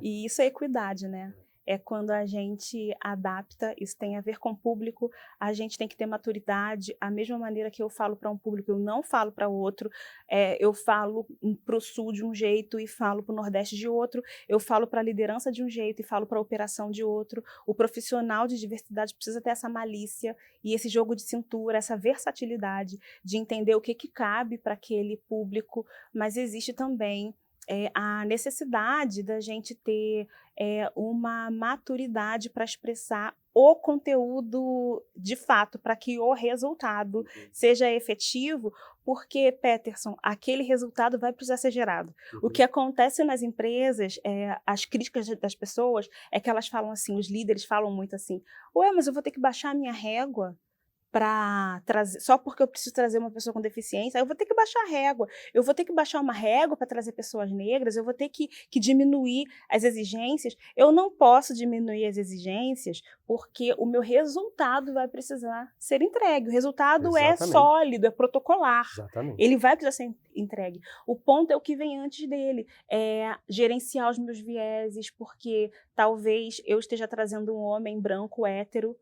E isso é equidade, né? É quando a gente adapta, isso tem a ver com o público, a gente tem que ter maturidade, a mesma maneira que eu falo para um público, eu não falo para outro, eu falo para o sul de um jeito e falo para o nordeste de outro, eu falo para a liderança de um jeito e falo para a operação de outro. O profissional de diversidade precisa ter essa malícia e esse jogo de cintura, essa versatilidade de entender o que cabe para aquele público, mas existe também a necessidade da gente ter uma maturidade para expressar o conteúdo de fato, para que o resultado seja efetivo, porque, Peterson, aquele resultado vai precisar ser gerado. O que acontece nas empresas, as críticas das pessoas, é que elas falam assim, os líderes falam muito assim, ué, mas eu vou ter que baixar a minha régua para trazer, só porque eu preciso trazer uma pessoa com deficiência, eu vou ter que baixar a régua, eu vou ter que baixar uma régua para trazer pessoas negras, eu vou ter que diminuir as exigências. Eu não posso diminuir as exigências porque o meu resultado vai precisar ser entregue. O resultado é sólido, é protocolar. Exatamente. Ele vai precisar ser entregue. O ponto é o que vem antes dele, gerenciar os meus vieses, porque talvez eu esteja trazendo um homem branco hétero,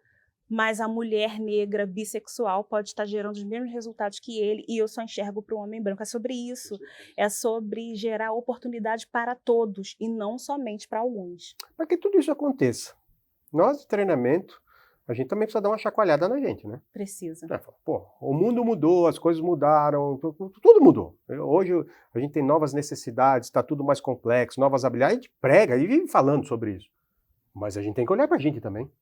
mas a mulher negra bissexual pode estar gerando os mesmos resultados que ele e eu só enxergo para o homem branco. É sobre isso, é sobre gerar oportunidade para todos e não somente para alguns. Para que tudo isso aconteça, nós de treinamento, a gente também precisa dar uma chacoalhada na gente, né? Precisa. Pô, o mundo mudou, as coisas mudaram, tudo mudou. Hoje a gente tem novas necessidades, está tudo mais complexo, novas habilidades, a gente prega e vive falando sobre isso. Mas a gente tem que olhar para a gente também.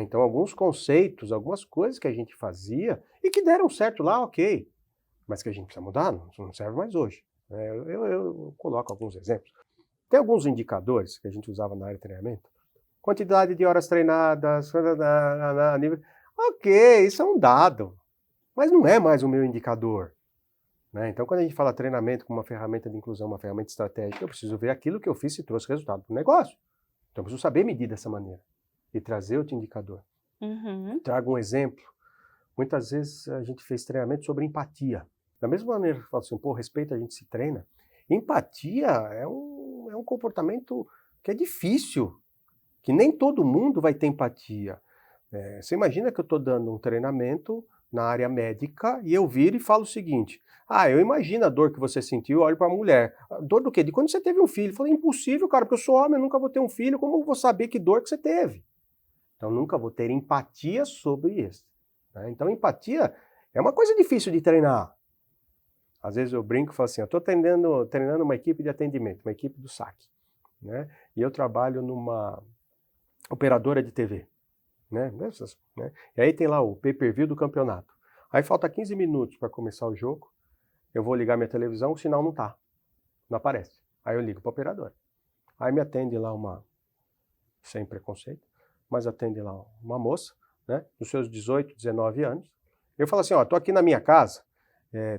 Então, alguns conceitos, algumas coisas que a gente fazia e que deram certo lá, ok, mas que a gente precisa mudar, não serve mais hoje. Eu coloco alguns exemplos. Tem alguns indicadores que a gente usava na área de treinamento. Quantidade de horas treinadas, ok, isso é um dado, mas não é mais o meu indicador. Então, quando a gente fala treinamento como uma ferramenta de inclusão, uma ferramenta estratégica, eu preciso ver aquilo que eu fiz e trouxe resultado para o negócio. Então, eu preciso saber medir dessa maneira e trazer outro indicador. Uhum. Trago um exemplo. Muitas vezes a gente fez treinamento sobre empatia. Da mesma maneira que eu falo assim, pô, respeito, a gente se treina. Empatia é um comportamento que é difícil, que nem todo mundo vai ter empatia. Você imagina que eu estou dando um treinamento na área médica e eu viro e falo o seguinte, eu imagino a dor que você sentiu, olho para a mulher. A dor do quê? De quando você teve um filho. Eu falei, impossível, cara, porque eu sou homem, eu nunca vou ter um filho, como eu vou saber que dor que você teve? Então, nunca vou ter empatia sobre isso. Né? Então, empatia é uma coisa difícil de treinar. Às vezes eu brinco e falo assim, eu estou treinando uma equipe de atendimento, uma equipe do saque. Né? E eu trabalho numa operadora de TV. Né? E aí tem lá o pay-per-view do campeonato. Aí falta 15 minutos para começar o jogo, eu vou ligar minha televisão, o sinal não tá, não aparece. Aí eu ligo para a operadora. Aí me atende lá sem preconceito, mas atende lá uma moça, né, dos seus 18, 19 anos. Eu falo assim, tô aqui na minha casa,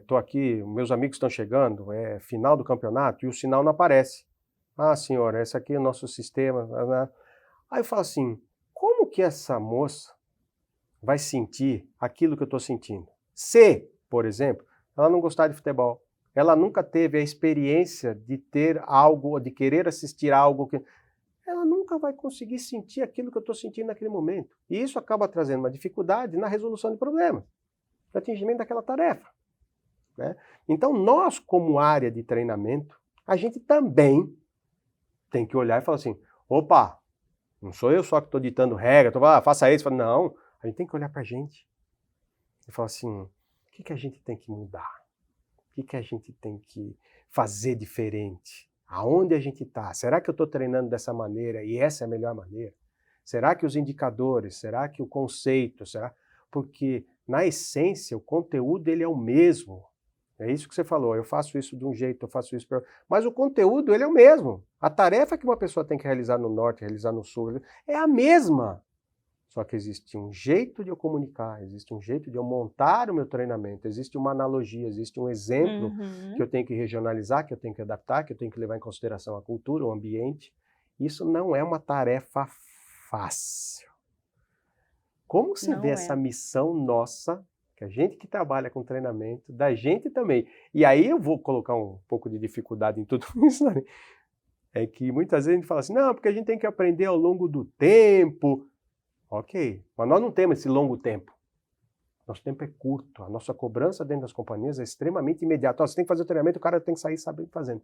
tô aqui, meus amigos estão chegando, é final do campeonato e o sinal não aparece. Ah, senhora, esse aqui é o nosso sistema. Aí eu falo assim, como que essa moça vai sentir aquilo que eu estou sentindo? Se, por exemplo, ela não gostar de futebol, ela nunca teve a experiência de ter algo, de querer assistir algo, ela nunca vai conseguir sentir aquilo que eu estou sentindo naquele momento. E isso acaba trazendo uma dificuldade na resolução de problemas, no atingimento daquela tarefa. Né? Então, nós, como área de treinamento, a gente também tem que olhar e falar assim, opa, não sou eu só que estou ditando regra, faça isso. Não, a gente tem que olhar para a gente e falar assim, o que a gente tem que mudar? O que a gente tem que fazer diferente? Aonde a gente está? Será que eu estou treinando dessa maneira e essa é a melhor maneira? Será que os indicadores, será que o conceito, Porque, na essência, o conteúdo ele é o mesmo. É isso que você falou, eu faço isso de um jeito, eu faço isso... Mas o conteúdo ele é o mesmo. A tarefa que uma pessoa tem que realizar no norte, realizar no sul, é a mesma. Só que existe um jeito de eu comunicar, existe um jeito de eu montar o meu treinamento, existe uma analogia, existe um exemplo que eu tenho que regionalizar, que eu tenho que adaptar, que eu tenho que levar em consideração a cultura, o ambiente. Isso não é uma tarefa fácil. Como você vê essa missão nossa, que a gente que trabalha com treinamento, da gente também. E aí eu vou colocar um pouco de dificuldade em tudo isso, né? É que muitas vezes a gente fala assim, não, porque a gente tem que aprender ao longo do tempo. Ok, mas nós não temos esse longo tempo. Nosso tempo é curto, a nossa cobrança dentro das companhias é extremamente imediata. Você tem que fazer o treinamento, o cara tem que sair sabendo fazendo.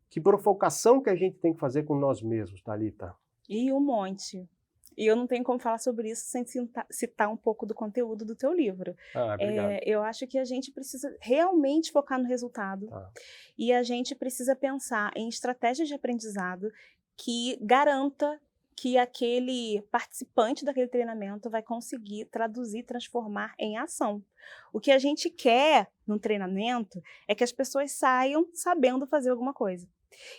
Que provocação que a gente tem que fazer com nós mesmos, Thalita? E um monte. E eu não tenho como falar sobre isso sem citar um pouco do conteúdo do teu livro. Obrigado. Eu acho que a gente precisa realmente focar no resultado. E a gente precisa pensar em estratégias de aprendizado que garanta que aquele participante daquele treinamento vai conseguir traduzir, transformar em ação. O que a gente quer no treinamento é que as pessoas saiam sabendo fazer alguma coisa.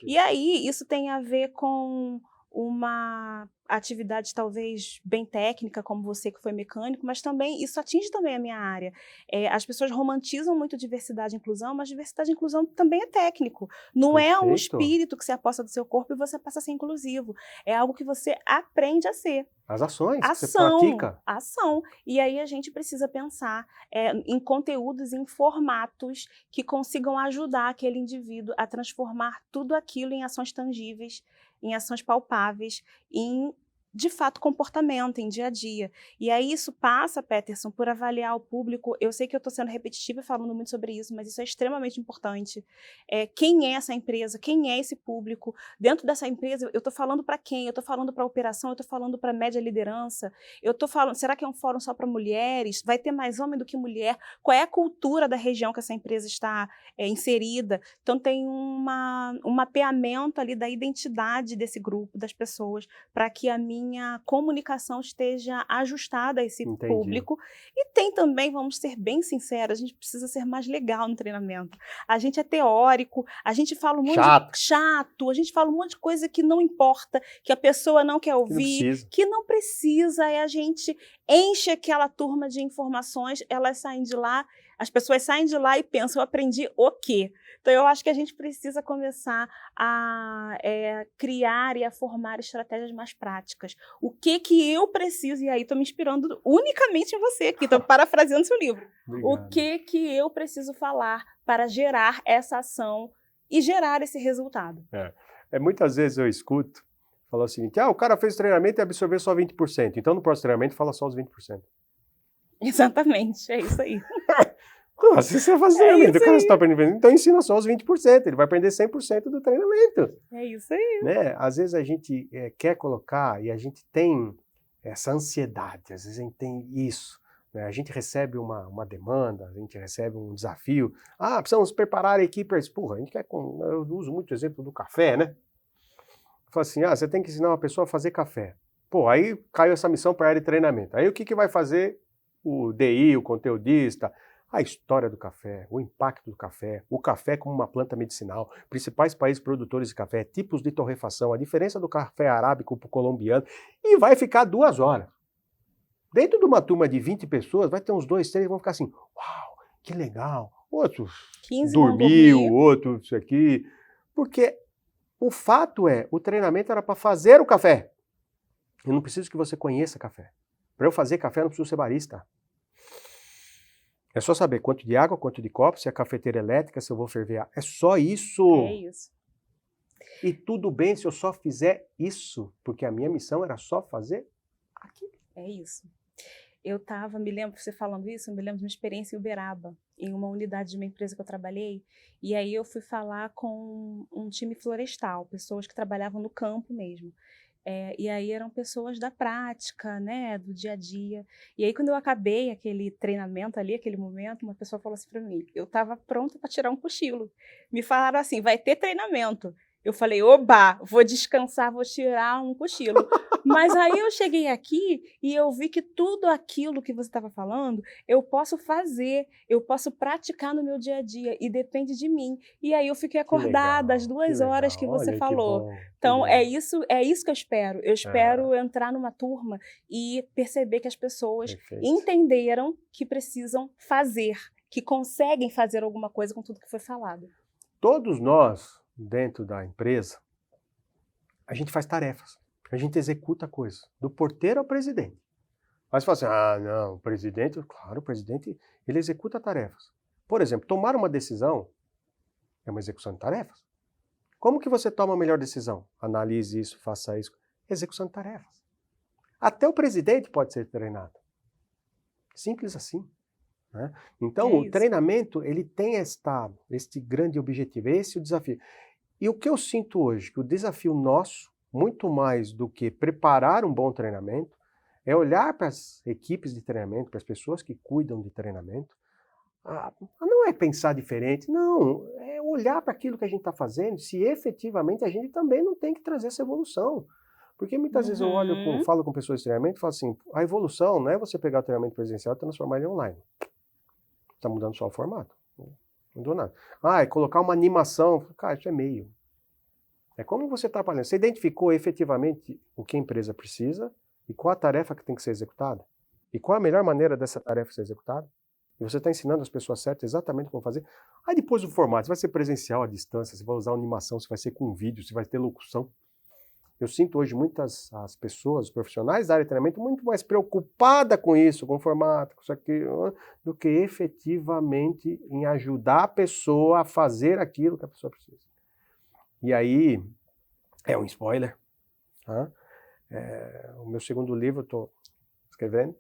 E aí, isso tem a ver com uma atividade talvez bem técnica, como você que foi mecânico, mas também isso atinge também a minha área. As pessoas romantizam muito diversidade e inclusão, mas diversidade e inclusão também é técnico. Não é um espírito que você aposta do seu corpo e você passa a ser inclusivo. É algo que você aprende a ser. As ações que você pratica. Ação. E aí a gente precisa pensar em conteúdos, em formatos que consigam ajudar aquele indivíduo a transformar tudo aquilo em ações tangíveis, em ações palpáveis, em, de fato, comportamento, em dia a dia. E aí isso passa, Peterson, por avaliar o público. Eu sei que eu estou sendo repetitiva falando muito sobre isso, mas isso é extremamente importante. Quem é essa empresa? Quem é esse público? Dentro dessa empresa, eu estou falando para quem? Eu estou falando para a operação? Eu estou falando para a média liderança? Eu estou falando, será que é um fórum só para mulheres? Vai ter mais homem do que mulher? Qual é a cultura da região que essa empresa está inserida? Então tem um mapeamento ali da identidade desse grupo, das pessoas, para que a minha comunicação esteja ajustada a esse público. E tem também, vamos ser bem sinceros, a gente precisa ser mais legal no treinamento. A gente é teórico, a gente fala um monte de chato, a gente fala um monte de coisa que não importa, que a pessoa não quer ouvir, que não precisa, e a gente enche aquela turma de informações, elas saem de lá, As pessoas saem de lá e pensam, eu aprendi o quê? Então, eu acho que a gente precisa começar a criar e a formar estratégias mais práticas. O que que eu preciso, e aí estou me inspirando unicamente em você aqui, estou parafraseando seu livro. Obrigado. O que que eu preciso falar para gerar essa ação e gerar esse resultado? Muitas vezes eu escuto, fala o seguinte, o cara fez treinamento e absorveu só 20%, então no próximo treinamento fala só os 20%. Exatamente, é isso aí. Se você faz treinamento, o cara está aprendendo, então ensina só os 20%, ele vai aprender 100% do treinamento. É isso aí. Né? Às vezes a gente quer colocar e a gente tem essa ansiedade, às vezes a gente tem isso. Né? A gente recebe uma demanda, a gente recebe um desafio. Precisamos preparar a equipe. Porra, a gente quer. Eu uso muito o exemplo do café, né? Fala assim, você tem que ensinar uma pessoa a fazer café. Pô, aí caiu essa missão para a área de treinamento. Aí o que vai fazer o DI, o conteudista? A história do café, o impacto do café, o café como uma planta medicinal, principais países produtores de café, tipos de torrefação, a diferença do café arábico para o colombiano, e vai ficar 2 horas. Dentro de uma turma de 20 pessoas, vai ter uns 2, 3 que vão ficar assim, uau, que legal. Outro 15 dormiu, outro isso aqui. Porque o fato o treinamento era para fazer o café. Eu não preciso que você conheça café. Para eu fazer café, eu não preciso ser barista. É só saber quanto de água, quanto de copo, se é cafeteira elétrica, se eu vou ferver. É só isso. É isso. E tudo bem se eu só fizer isso, porque a minha missão era só fazer aquilo. É isso. Me lembro, você falando isso, eu me lembro de uma experiência em Uberaba, em uma unidade de uma empresa que eu trabalhei, e aí eu fui falar com um time florestal, pessoas que trabalhavam no campo mesmo. E aí eram pessoas da prática, né, do dia a dia. E aí quando eu acabei aquele treinamento ali, aquele momento, uma pessoa falou assim para mim, eu estava pronta para tirar um cochilo. Me falaram assim, vai ter treinamento. Eu falei, oba, vou descansar, vou tirar um cochilo. Mas aí eu cheguei aqui e eu vi que tudo aquilo que você estava falando, eu posso fazer, eu posso praticar no meu dia a dia e depende de mim. E aí eu fiquei acordada às 2 horas que você falou. Então, é isso que eu espero. Eu espero entrar numa turma e perceber que as pessoas entenderam que precisam fazer, que conseguem fazer alguma coisa com tudo que foi falado. Todos nós, dentro da empresa, a gente faz tarefas. A gente executa coisas. Do porteiro ao presidente. Mas você fala assim, não, o presidente... Claro, o presidente, ele executa tarefas. Por exemplo, tomar uma decisão é uma execução de tarefas. Como que você toma a melhor decisão? Analise isso, faça isso. Execução de tarefas. Até o presidente pode ser treinado. Simples assim. Né? Então, o treinamento, ele tem este grande objetivo, esse é o desafio. E o que eu sinto hoje, que o desafio nosso, muito mais do que preparar um bom treinamento, é olhar para as equipes de treinamento, para as pessoas que cuidam de treinamento, não é pensar diferente, não, é olhar para aquilo que a gente está fazendo, se efetivamente a gente também não tem que trazer essa evolução. Porque muitas vezes eu falo com pessoas de treinamento e falo assim, a evolução não é você pegar o treinamento presencial e transformar ele online. Está mudando só o formato. Não mudou nada. É colocar uma animação. Cara, isso é meio. É como você está trabalhando. Você identificou efetivamente o que a empresa precisa e qual a tarefa que tem que ser executada? E qual a melhor maneira dessa tarefa ser executada? E você está ensinando as pessoas certas exatamente como fazer. Aí depois o formato, se vai ser presencial à distância, se vai usar animação, se vai ser com vídeo, se vai ter locução. Eu sinto hoje muitas as pessoas, os profissionais da área de treinamento, muito mais preocupada com isso, com o formato, com isso aqui, do que efetivamente em ajudar a pessoa a fazer aquilo que a pessoa precisa. E aí, é um spoiler, tá? O meu segundo livro eu estou escrevendo,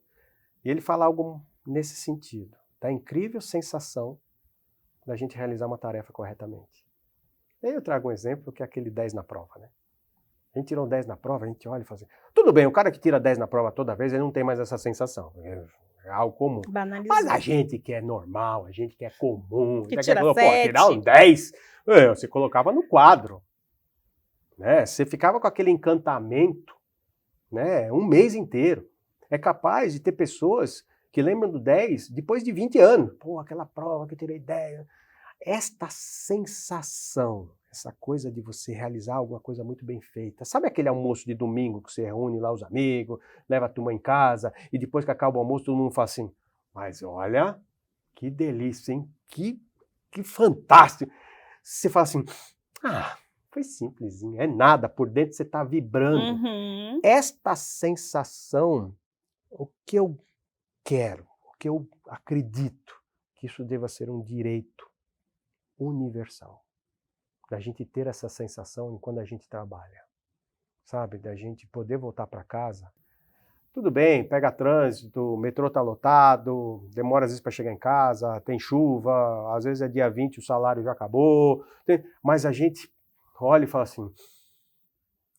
e ele fala algo nesse sentido, da incrível sensação da gente realizar uma tarefa corretamente. E aí eu trago um exemplo que é aquele 10 na prova, né? A gente tirou 10 na prova, a gente olha e fala assim, tudo bem, o cara que tira 10 na prova toda vez, ele não tem mais essa sensação. É algo comum. Banalizou. Mas a gente que é normal, a gente que é comum, que tira pô, tirar um 10, você colocava no quadro. Né? Você ficava com aquele encantamento, né? Um mês inteiro. É capaz de ter pessoas que lembram do 10 depois de 20 anos. Pô, aquela prova que eu tirei 10. Esta sensação, essa coisa de você realizar alguma coisa muito bem feita. Sabe aquele almoço de domingo que você reúne lá os amigos, leva a turma em casa e depois que acaba o almoço todo mundo fala assim, mas olha, Que delícia, hein? Que fantástico. Você fala assim, foi simplesinho, é nada, por dentro você está vibrando. Uhum. Esta sensação, o que eu quero, o que eu acredito, que isso deva ser um direito universal. Da gente ter essa sensação quando a gente trabalha, sabe? Da gente poder voltar para casa. Tudo bem, pega trânsito, o metrô tá lotado, demora às vezes para chegar em casa, tem chuva, às vezes é dia 20, o salário já acabou, mas a gente olha e fala assim,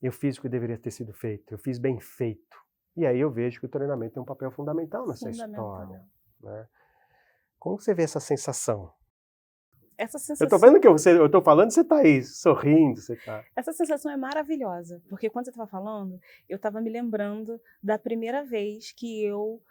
eu fiz o que deveria ter sido feito, eu fiz bem feito. E aí eu vejo que o treinamento tem um papel fundamental nessa história. Né? Como você vê essa sensação? Essa sensação... Eu tô vendo que eu tô falando, você tá aí, sorrindo, você tá... Essa sensação é maravilhosa, porque quando você estava falando, eu estava me lembrando da primeira vez que eu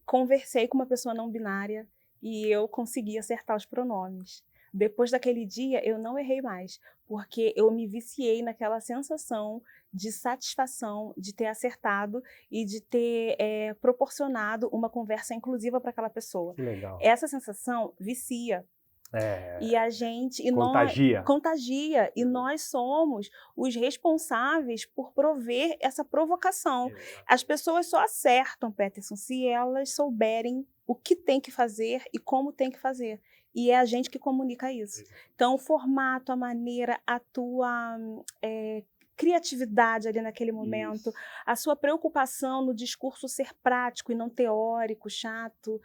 conversei com uma pessoa não binária e eu consegui acertar os pronomes. Depois daquele dia, eu não errei mais, porque eu me viciei naquela sensação de satisfação de ter acertado e de ter proporcionado uma conversa inclusiva para aquela pessoa. Que legal. Essa sensação vicia. E a gente... Contagia. Contagia. E nós somos os responsáveis por prover essa provocação. Exato. As pessoas só acertam, Peterson, se elas souberem o que tem que fazer e como tem que fazer. E é a gente que comunica isso. Exato. Então, o formato, a maneira, a tua criatividade ali naquele momento, isso. A sua preocupação no discurso ser prático e não teórico, chato.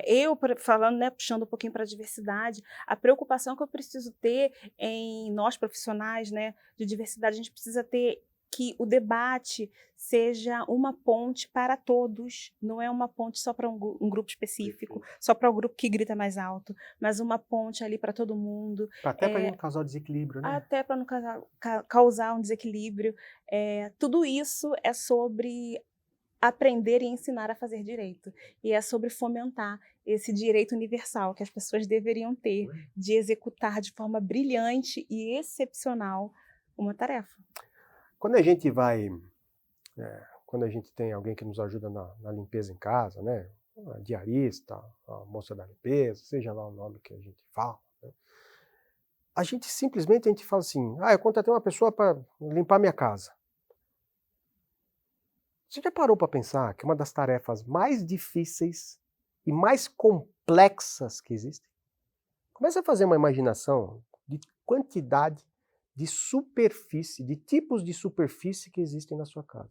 Eu, falando, né, puxando um pouquinho para a diversidade, a preocupação que eu preciso ter em nós profissionais, né, de diversidade, a gente precisa ter que o debate seja uma ponte para todos, não é uma ponte só para um grupo específico, só para o grupo que grita mais alto, mas uma ponte ali para todo mundo. Até para não causar desequilíbrio, né? Até para não causar um desequilíbrio. Tudo isso é sobre aprender e ensinar a fazer direito. E é sobre fomentar esse direito universal que as pessoas deveriam ter de executar de forma brilhante e excepcional uma tarefa. Quando a gente vai, quando a gente tem alguém que nos ajuda na limpeza em casa, né, a diarista, a moça da limpeza, seja lá o nome que a gente fala, né, a gente simplesmente fala assim, eu contratei uma pessoa para limpar minha casa. Você já parou para pensar que uma das tarefas mais difíceis e mais complexas que existem? Comece a fazer uma imaginação de quantidade de superfície, de tipos de superfície que existem na sua casa.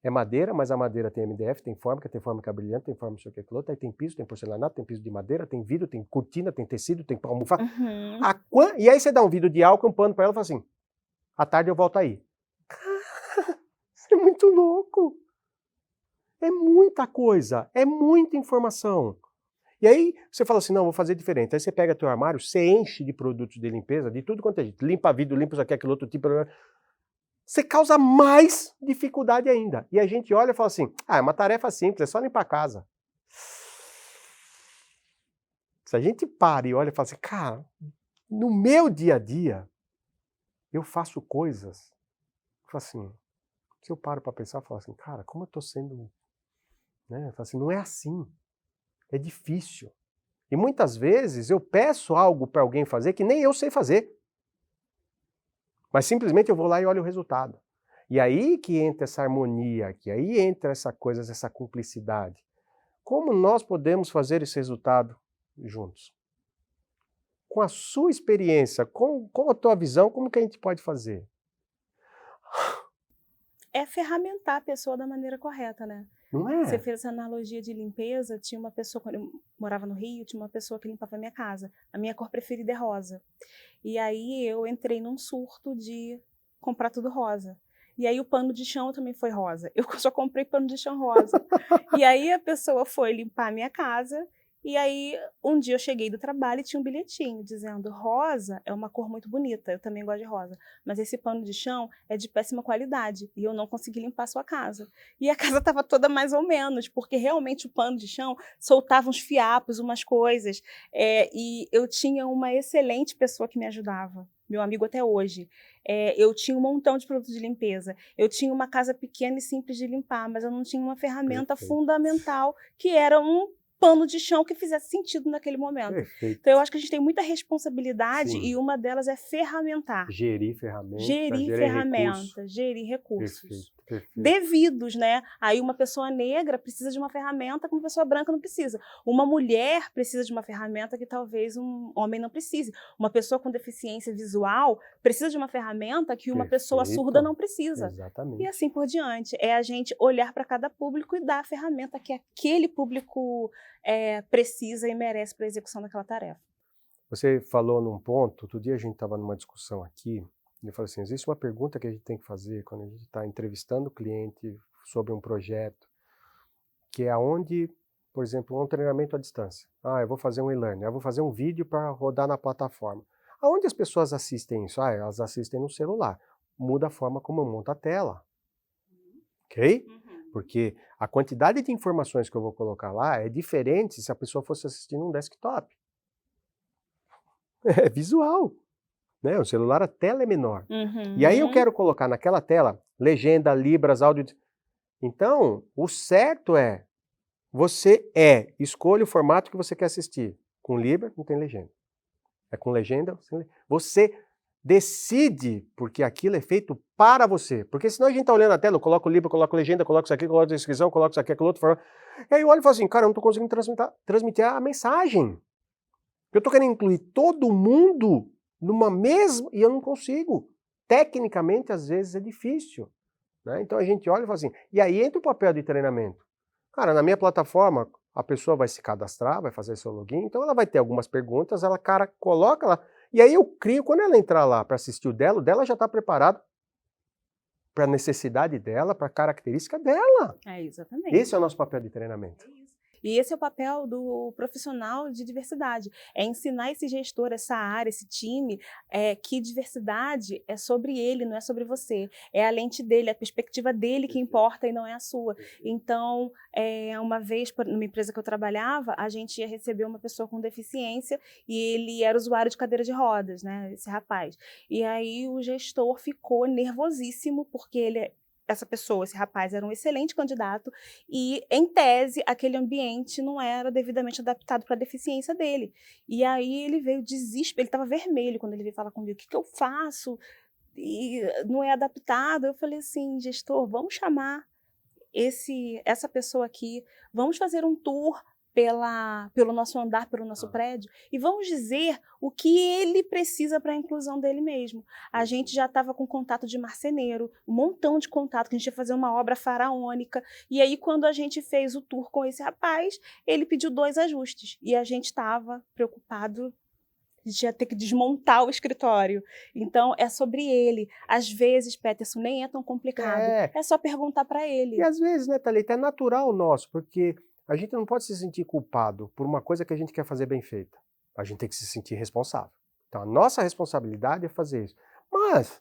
É madeira, mas a madeira tem MDF, tem fórmica brilhante, tem fórmica não sei o que outro, aí tem piso, tem porcelanato, tem piso de madeira, tem vidro, tem cortina, tem tecido, tem almofada. Uhum. E aí você dá um vidro de álcool, um pano para ela e fala assim, à tarde eu volto aí. Cara, isso é muito louco. É muita coisa, é muita informação. E aí você fala assim, não, vou fazer diferente. Aí você pega teu armário, você enche de produtos de limpeza, de tudo quanto é jeito. Limpa vidro, limpa isso aqui, aquele outro tipo. Você causa mais dificuldade ainda. E a gente olha e fala assim, é uma tarefa simples, é só limpar a casa. Se a gente para e olha e fala assim, cara, no meu dia a dia, eu faço coisas, eu falo assim, se eu paro para pensar, eu falo assim, cara, como eu tô sendo, né? Eu falo assim, não é assim. É difícil. E muitas vezes eu peço algo para alguém fazer que nem eu sei fazer. Mas simplesmente eu vou lá e olho o resultado. E aí que entra essa harmonia, que aí entra essa coisa, essa cumplicidade. Como nós podemos fazer esse resultado juntos? Com a sua experiência, com a tua visão, como que a gente pode fazer? É ferramentar a pessoa da maneira correta, né? Não é? Você fez essa analogia de limpeza, tinha uma pessoa, quando eu morava no Rio, tinha uma pessoa que limpava a minha casa. A minha cor preferida é rosa. E aí eu entrei num surto de comprar tudo rosa. E aí o pano de chão também foi rosa. Eu só comprei pano de chão rosa. E aí a pessoa foi limpar a minha casa. E aí, um dia eu cheguei do trabalho e tinha um bilhetinho dizendo rosa é uma cor muito bonita, eu também gosto de rosa, mas esse pano de chão é de péssima qualidade e eu não consegui limpar a sua casa. E a casa estava toda mais ou menos, porque realmente o pano de chão soltava uns fiapos, umas coisas, e eu tinha uma excelente pessoa que me ajudava. Meu amigo até hoje. Eu tinha um montão de produtos de limpeza. Eu tinha uma casa pequena e simples de limpar, mas eu não tinha uma ferramenta fundamental, que era um pano de chão que fizesse sentido naquele momento. Perfeito. Então, eu acho que a gente tem muita responsabilidade Sim. e uma delas é ferramentar. Gerir ferramentas, Gerir ferramentas, recursos. gerir recursos. Perfeito, perfeito. Devidos, né? Aí uma pessoa negra precisa de uma ferramenta que uma pessoa branca não precisa. Uma mulher precisa de uma ferramenta que talvez um homem não precise. Uma pessoa com deficiência visual precisa de uma ferramenta que uma pessoa surda não precisa. Exatamente. E assim por diante. É a gente olhar para cada público e dar a ferramenta que aquele público precisa e merece para a execução daquela tarefa. Você falou num ponto, outro dia a gente estava numa discussão aqui, e eu falei assim, existe uma pergunta que a gente tem que fazer quando a gente está entrevistando o cliente sobre um projeto, que é aonde, por exemplo, um treinamento à distância. Eu vou fazer um e-learning, eu vou fazer um vídeo para rodar na plataforma. Aonde as pessoas assistem isso? Elas assistem no celular. Muda a forma como eu monto a tela. Ok? Porque a quantidade de informações que eu vou colocar lá é diferente se a pessoa fosse assistir num desktop. É visual, né? O celular, a tela é menor. E aí eu quero colocar naquela tela legenda, libras, áudio. Então, o certo é, escolha o formato que você quer assistir. Com libra, não tem legenda. É com legenda, você decide, porque aquilo é feito para você. Porque senão a gente tá olhando a tela, eu coloco o libra, coloco legenda, coloco isso aqui, coloco a descrição, coloco isso aqui, aquilo outro. E aí eu olho e falo assim, cara, eu não tô conseguindo transmitir a mensagem. Eu tô querendo incluir todo mundo numa mesma, e eu não consigo. Tecnicamente, às vezes, é difícil. Né? Então a gente olha e fala assim, e aí entra o papel de treinamento. Cara, na minha plataforma, a pessoa vai se cadastrar, vai fazer seu login, então ela vai ter algumas perguntas, coloca lá, e aí eu crio, quando ela entrar lá para assistir o dela já está preparado para a necessidade dela, para a característica dela. Exatamente. Esse é o nosso papel de treinamento. E esse é o papel do profissional de diversidade, é ensinar esse gestor, essa área, esse time, que diversidade é sobre ele, não é sobre você. É a lente dele, a perspectiva dele que importa e não é a sua. Então, uma vez, numa empresa que eu trabalhava, a gente ia receber uma pessoa com deficiência e ele era usuário de cadeira de rodas, né, esse rapaz. E aí o gestor ficou nervosíssimo porque essa pessoa, esse rapaz, era um excelente candidato e, em tese, aquele ambiente não era devidamente adaptado para a deficiência dele. E aí ele veio desespero, ele estava vermelho quando ele veio falar comigo, o que eu faço? E não é adaptado. Eu falei assim, gestor, vamos chamar essa pessoa aqui, vamos fazer um tour pelo nosso andar, pelo nosso prédio, e vamos dizer o que ele precisa para a inclusão dele mesmo. A gente já estava com contato de marceneiro, um montão de contato, que a gente ia fazer uma obra faraônica, e aí quando a gente fez o tour com esse rapaz, ele pediu 2 ajustes, e a gente estava preocupado, a gente ia ter que desmontar o escritório. Então, é sobre ele. Às vezes, Peterson, nem é tão complicado, é só perguntar para ele. E às vezes, né, Thalita, é natural nosso, porque a gente não pode se sentir culpado por uma coisa que a gente quer fazer bem feita. A gente tem que se sentir responsável. Então, a nossa responsabilidade é fazer isso. Mas,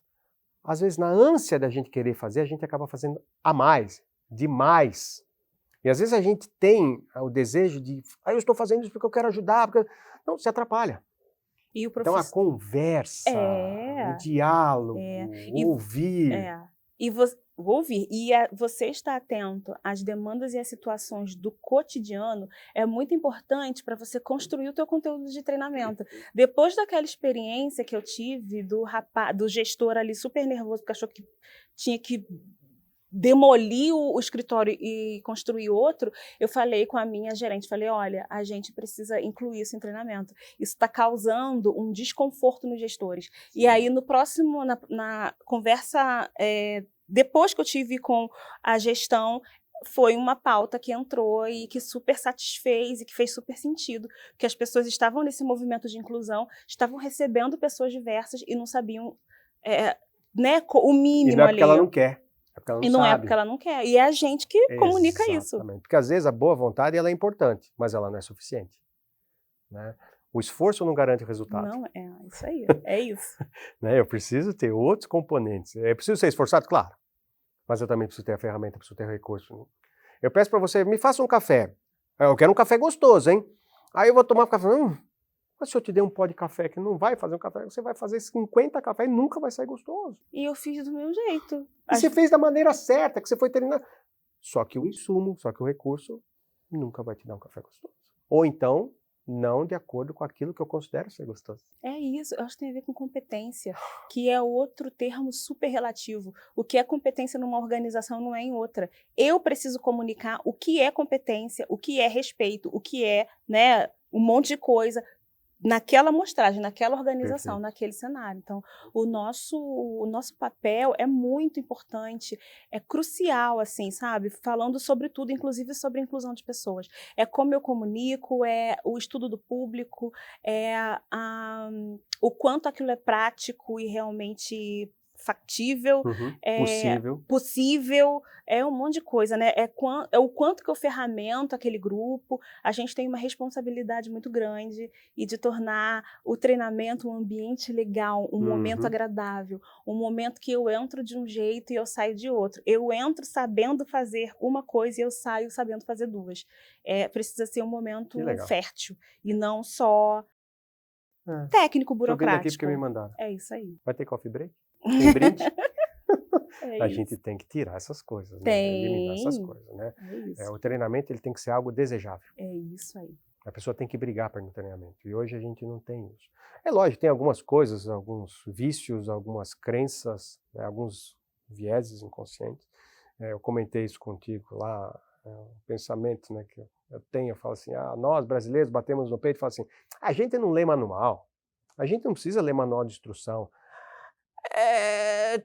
às vezes, na ânsia da gente querer fazer, a gente acaba fazendo a mais, demais. E às vezes a gente tem o desejo de, eu estou fazendo isso porque eu quero ajudar, porque... Não, se atrapalha. Então, a conversa, o diálogo, ouvir... Ouvir. E você estar atento às demandas e às situações do cotidiano é muito importante para você construir o teu conteúdo de treinamento. Depois daquela experiência que eu tive do gestor ali super nervoso, porque achou que tinha que demolir o escritório e construir outro, eu falei com a minha gerente, falei, olha, a gente precisa incluir isso em treinamento. Isso está causando um desconforto nos gestores. E aí, na conversa, depois que eu tive com a gestão, foi uma pauta que entrou e que super satisfez e que fez super sentido, que as pessoas estavam nesse movimento de inclusão, estavam recebendo pessoas diversas e não sabiam né, o mínimo ali. E não é porque ela não quer. E não é porque ela não quer. E é a gente que comunica isso. Exatamente. Porque às vezes a boa vontade ela é importante, mas ela não é suficiente. Né? O esforço não garante o resultado. Não, isso aí. É isso. Né? Eu preciso ter outros componentes. Eu preciso ser esforçado, claro. Mas eu também preciso ter a ferramenta, preciso ter o recurso. Eu peço para você, me faça um café. Eu quero um café gostoso, hein? Aí eu vou tomar um café. Mas se eu te der um pó de café que não vai fazer um café, você vai fazer 50 cafés e nunca vai sair gostoso. E eu fiz do meu jeito. E você fez da maneira certa, que você foi treinando. Só que o insumo, só que o recurso nunca vai te dar um café gostoso. Ou então, não de acordo com aquilo que eu considero ser gostoso. É isso, eu acho que tem a ver com competência, que é outro termo super relativo. O que é competência numa organização não é em outra. Eu preciso comunicar o que é competência, o que é respeito, o que é, né, um monte de coisa naquela amostragem, naquela organização, Perfeito. naquele cenário. Então, o nosso papel é muito importante, é crucial, assim, sabe? Falando sobre tudo, inclusive sobre a inclusão de pessoas. É como eu comunico, é o estudo do público, é o quanto aquilo é prático e realmente factível, Uhum. é Possível. possível, é um monte de coisa, né? É o quanto que eu ferramento aquele grupo. A gente tem uma responsabilidade muito grande e de tornar o treinamento um ambiente legal, um momento Uhum. agradável, um momento que eu entro de um jeito e eu saio de outro. Eu entro sabendo fazer uma coisa e eu saio sabendo fazer duas. Precisa ser um Que momento legal. fértil e não só É. técnico, Tô vindo aqui porque me burocrático. mandaram. É isso aí. Vai ter coffee break? Tem brinde? É A isso. gente tem que tirar essas coisas, né? Eliminar essas Tem. coisas, né? É isso. O treinamento ele tem que ser algo desejável. É isso aí. A pessoa tem que brigar para ir no treinamento. E hoje a gente não tem isso. É lógico, tem algumas coisas, alguns vícios, algumas crenças, né, alguns vieses inconscientes. Eu comentei isso contigo lá, um pensamento, né, que eu tenho. Eu falo assim, nós brasileiros batemos no peito e falamos assim, a gente não lê manual, a gente não precisa ler manual de instrução.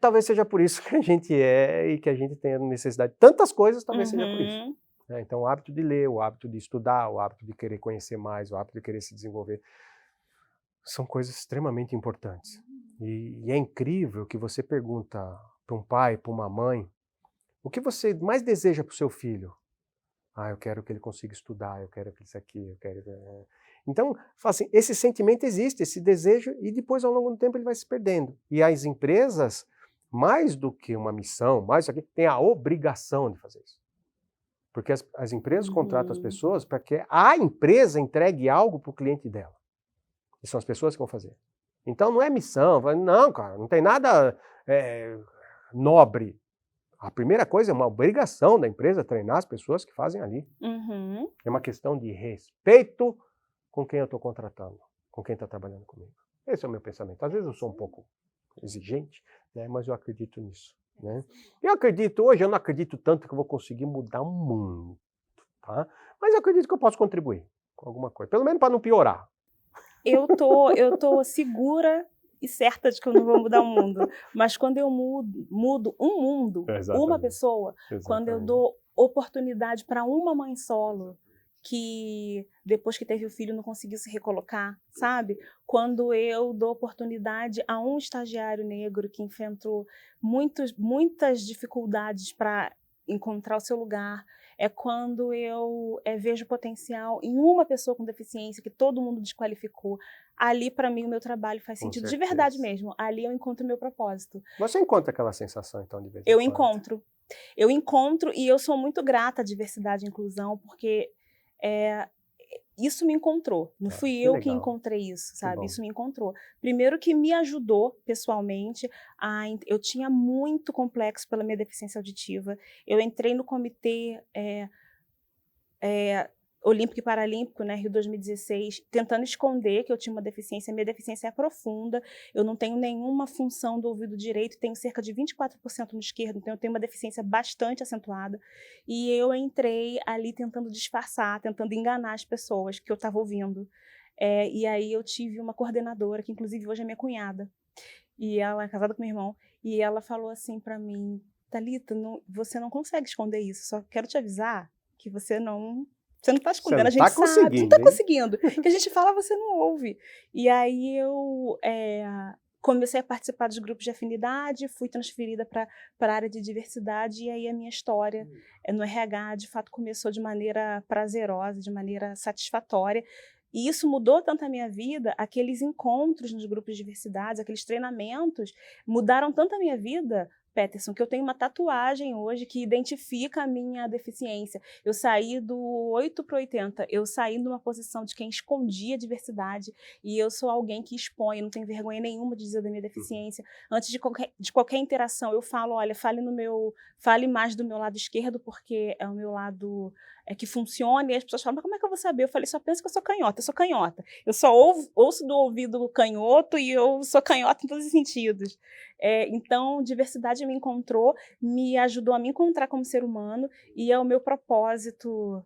Talvez seja por isso que a gente e que a gente tenha necessidade de tantas coisas, talvez seja por isso. Uhum. Então, o hábito de ler, o hábito de estudar, o hábito de querer conhecer mais, o hábito de querer se desenvolver, são coisas extremamente importantes. E é incrível que você pergunta para um pai, para uma mãe, o que você mais deseja para o seu filho? Eu quero que ele consiga estudar, eu quero que isso aqui, eu quero... Então, fala assim, esse sentimento existe, esse desejo, e depois, ao longo do tempo, ele vai se perdendo. E as empresas, mais do que uma missão, mais aqui, têm a obrigação de fazer isso. Porque as empresas contratam as Uhum. pessoas para que a empresa entregue algo para o cliente dela. E são as pessoas que vão fazer. Então não é missão, não, cara, não tem nada nobre. A primeira coisa é uma obrigação da empresa treinar as pessoas que fazem ali. Uhum. É uma questão de respeito com quem eu estou contratando, com quem está trabalhando comigo. Esse é o meu pensamento. Às vezes eu sou um pouco exigente, né, mas eu acredito nisso. Né? Hoje eu não acredito tanto que eu vou conseguir mudar o mundo, tá? Mas eu acredito que eu posso contribuir com alguma coisa, pelo menos para não piorar. Eu tô segura e certa de que eu não vou mudar o mundo, mas quando eu mudo um mundo, uma Exatamente, pessoa, quando eu exatamente. dou oportunidade para uma mãe solo que depois que teve o filho não conseguiu se recolocar, sabe? Quando eu dou oportunidade a um estagiário negro que enfrentou muitas dificuldades para encontrar o seu lugar, é quando eu vejo potencial em uma pessoa com deficiência que todo mundo desqualificou. Ali, para mim, o meu trabalho faz Com sentido, de verdade certeza. mesmo. Ali eu encontro o meu propósito. Você encontra aquela sensação, então, de vez em Eu quando? encontro. Eu encontro e eu sou muito grata à diversidade e inclusão, porque é, isso me encontrou. Não fui Que eu que legal, encontrei isso, que sabe? bom. Isso me encontrou. Primeiro que me ajudou pessoalmente. Eu tinha muito complexo pela minha deficiência auditiva. Eu entrei no comitê olímpico e paralímpico, né, Rio 2016, tentando esconder que eu tinha uma deficiência. Minha deficiência é profunda, eu não tenho nenhuma função do ouvido direito, tenho cerca de 24% no esquerdo, então eu tenho uma deficiência bastante acentuada. E eu entrei ali tentando disfarçar, tentando enganar as pessoas que eu estava ouvindo. E aí eu tive uma coordenadora, que inclusive hoje é minha cunhada, e ela é casada com meu irmão, e ela falou assim para mim, Thalita, você não consegue esconder isso, só quero te avisar que você não está Você escondendo, não a gente está sabe, você não está conseguindo, hein? conseguindo. Que a gente fala, você não ouve. E aí eu comecei a participar dos grupos de afinidade, fui transferida para a área de diversidade, e aí a minha história no RH, de fato, começou de maneira prazerosa, de maneira satisfatória. E isso mudou tanto a minha vida, aqueles encontros nos grupos de diversidade, aqueles treinamentos, mudaram tanto a minha vida, Peterson, que eu tenho uma tatuagem hoje que identifica a minha deficiência. Eu saí do 8 para 80, eu saí numa posição de quem escondia a diversidade, e eu sou alguém que expõe, não tenho vergonha nenhuma de dizer da minha deficiência. Antes de qualquer interação, eu falo, olha, fale mais do meu lado esquerdo, porque é o meu lado que funciona, e as pessoas falam, mas como é que eu vou saber? Eu falei, só pensa que eu sou canhota. Eu só ouço do ouvido canhoto e eu sou canhota em todos os sentidos. Então, diversidade me encontrou, me ajudou a me encontrar como ser humano, e é o meu propósito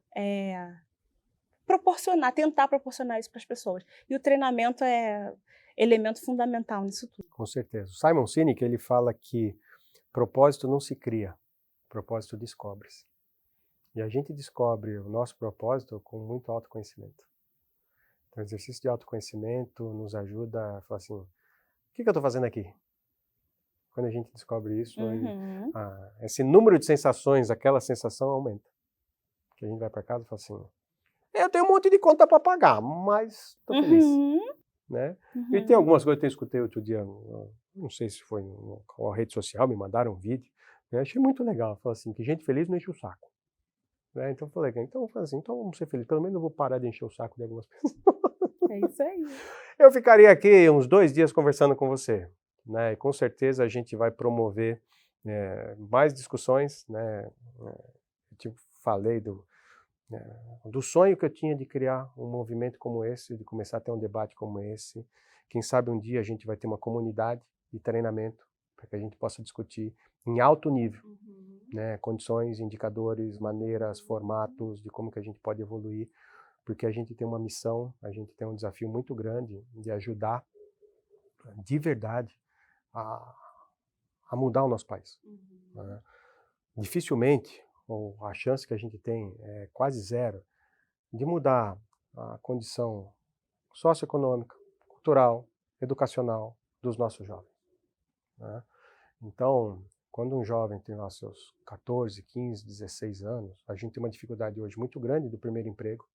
tentar proporcionar isso para as pessoas. E o treinamento é elemento fundamental nisso tudo. Com certeza. O Simon Sinek, ele fala que propósito não se cria, propósito descobre-se. E a gente descobre o nosso propósito com muito autoconhecimento. Então, o exercício de autoconhecimento nos ajuda a falar assim, o que eu estou fazendo aqui? Quando a gente descobre isso, esse número de sensações, aquela sensação aumenta. Que a gente vai para casa e fala assim, eu tenho um monte de conta para pagar, mas estou feliz. Né? E tem algumas coisas que eu escutei outro dia, não sei se foi numa rede social, me mandaram um vídeo, eu achei muito legal, falou assim, que gente feliz não enche o saco. Né? Então eu falei, então vamos ser felizes, pelo menos eu vou parar de encher o saco de algumas pessoas. É isso aí. Eu ficaria aqui uns 2 dias conversando com você, né? E com certeza a gente vai promover mais discussões, né? Eu te falei do sonho que eu tinha de criar um movimento como esse, de começar a ter um debate como esse. Quem sabe um dia a gente vai ter uma comunidade de treinamento para que a gente possa discutir em alto nível, né, condições, indicadores, maneiras, formatos de como que a gente pode evoluir, porque a gente tem uma missão, a gente tem um desafio muito grande de ajudar de verdade a mudar o nosso país. Né? Dificilmente, ou a chance que a gente tem é quase zero, de mudar a condição socioeconômica, cultural, educacional dos nossos jovens. Né? Então, quando um jovem tem lá seus 14, 15, 16 anos, a gente tem uma dificuldade hoje muito grande do primeiro emprego,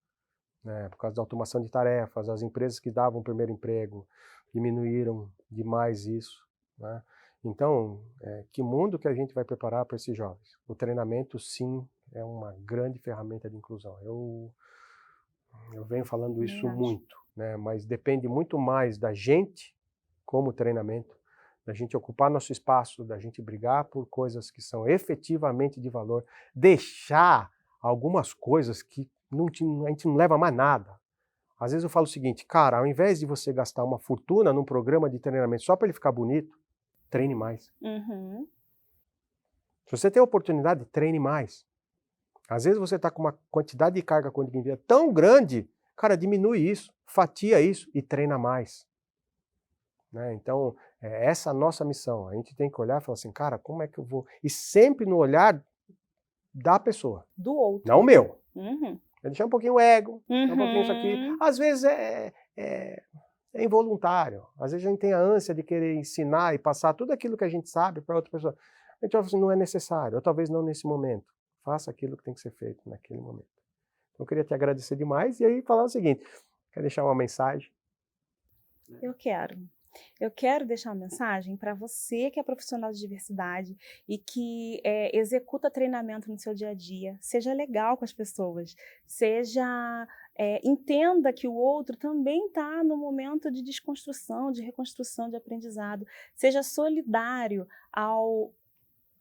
né? Por causa da automação de tarefas, as empresas que davam primeiro emprego diminuíram demais isso. Né? Então, que mundo que a gente vai preparar para esses jovens? O treinamento, sim, é uma grande ferramenta de inclusão. Eu venho falando isso muito, né? Mas depende muito mais da gente, como treinamento, da gente ocupar nosso espaço, da gente brigar por coisas que são efetivamente de valor, deixar algumas coisas que a gente não leva mais nada. Às vezes eu falo o seguinte, cara, ao invés de você gastar uma fortuna num programa de treinamento só para ele ficar bonito, treine mais. Se você tem a oportunidade, treine mais. Às vezes você está com uma quantidade de carga cognitiva tão grande, cara, diminui isso, fatia isso e treina mais. Né? Então, essa é a nossa missão. A gente tem que olhar e falar assim, cara, como é que eu vou... E sempre no olhar da pessoa. Do outro. Não o meu. É deixar um pouquinho o ego, um pouquinho isso aqui. Às vezes é involuntário. Às vezes a gente tem a ânsia de querer ensinar e passar tudo aquilo que a gente sabe para outra pessoa. A gente fala assim, não é necessário, ou talvez não nesse momento. Faça aquilo que tem que ser feito naquele momento. Então, eu queria te agradecer demais e aí falar o seguinte, quer deixar uma mensagem? Eu quero. Eu quero deixar uma mensagem para você que é profissional de diversidade e que executa treinamento no seu dia a dia. Seja legal com as pessoas, entenda que o outro também está no momento de desconstrução, de reconstrução, de aprendizado. Seja solidário ao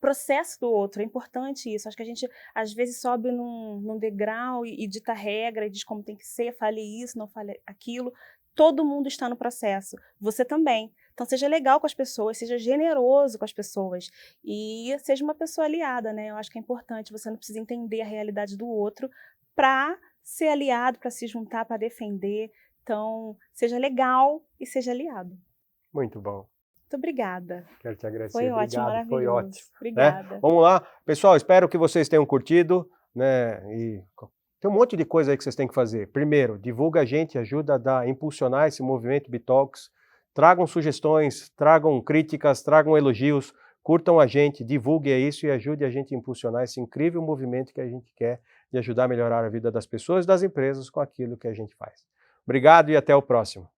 processo do outro, é importante isso. Acho que a gente, às vezes, sobe num degrau e dita regra e diz como tem que ser, fale isso, não fale aquilo. Todo mundo está no processo, você também. Então, seja legal com as pessoas, seja generoso com as pessoas e seja uma pessoa aliada, né? Eu acho que é importante, você não precisa entender a realidade do outro para ser aliado, para se juntar, para defender. Então, seja legal e seja aliado. Muito bom. Muito obrigada. Quero te agradecer. Foi ótimo, maravilhoso. Foi ótimo. Obrigada. Né? Vamos lá. Pessoal, espero que vocês tenham curtido, né? E tem um monte de coisa aí que vocês têm que fazer. Primeiro, divulga a gente, ajuda a impulsionar esse movimento Bitalks. Tragam sugestões, tragam críticas, tragam elogios, curtam a gente, divulguem isso e ajude a gente a impulsionar esse incrível movimento que a gente quer de ajudar a melhorar a vida das pessoas e das empresas com aquilo que a gente faz. Obrigado e até o próximo.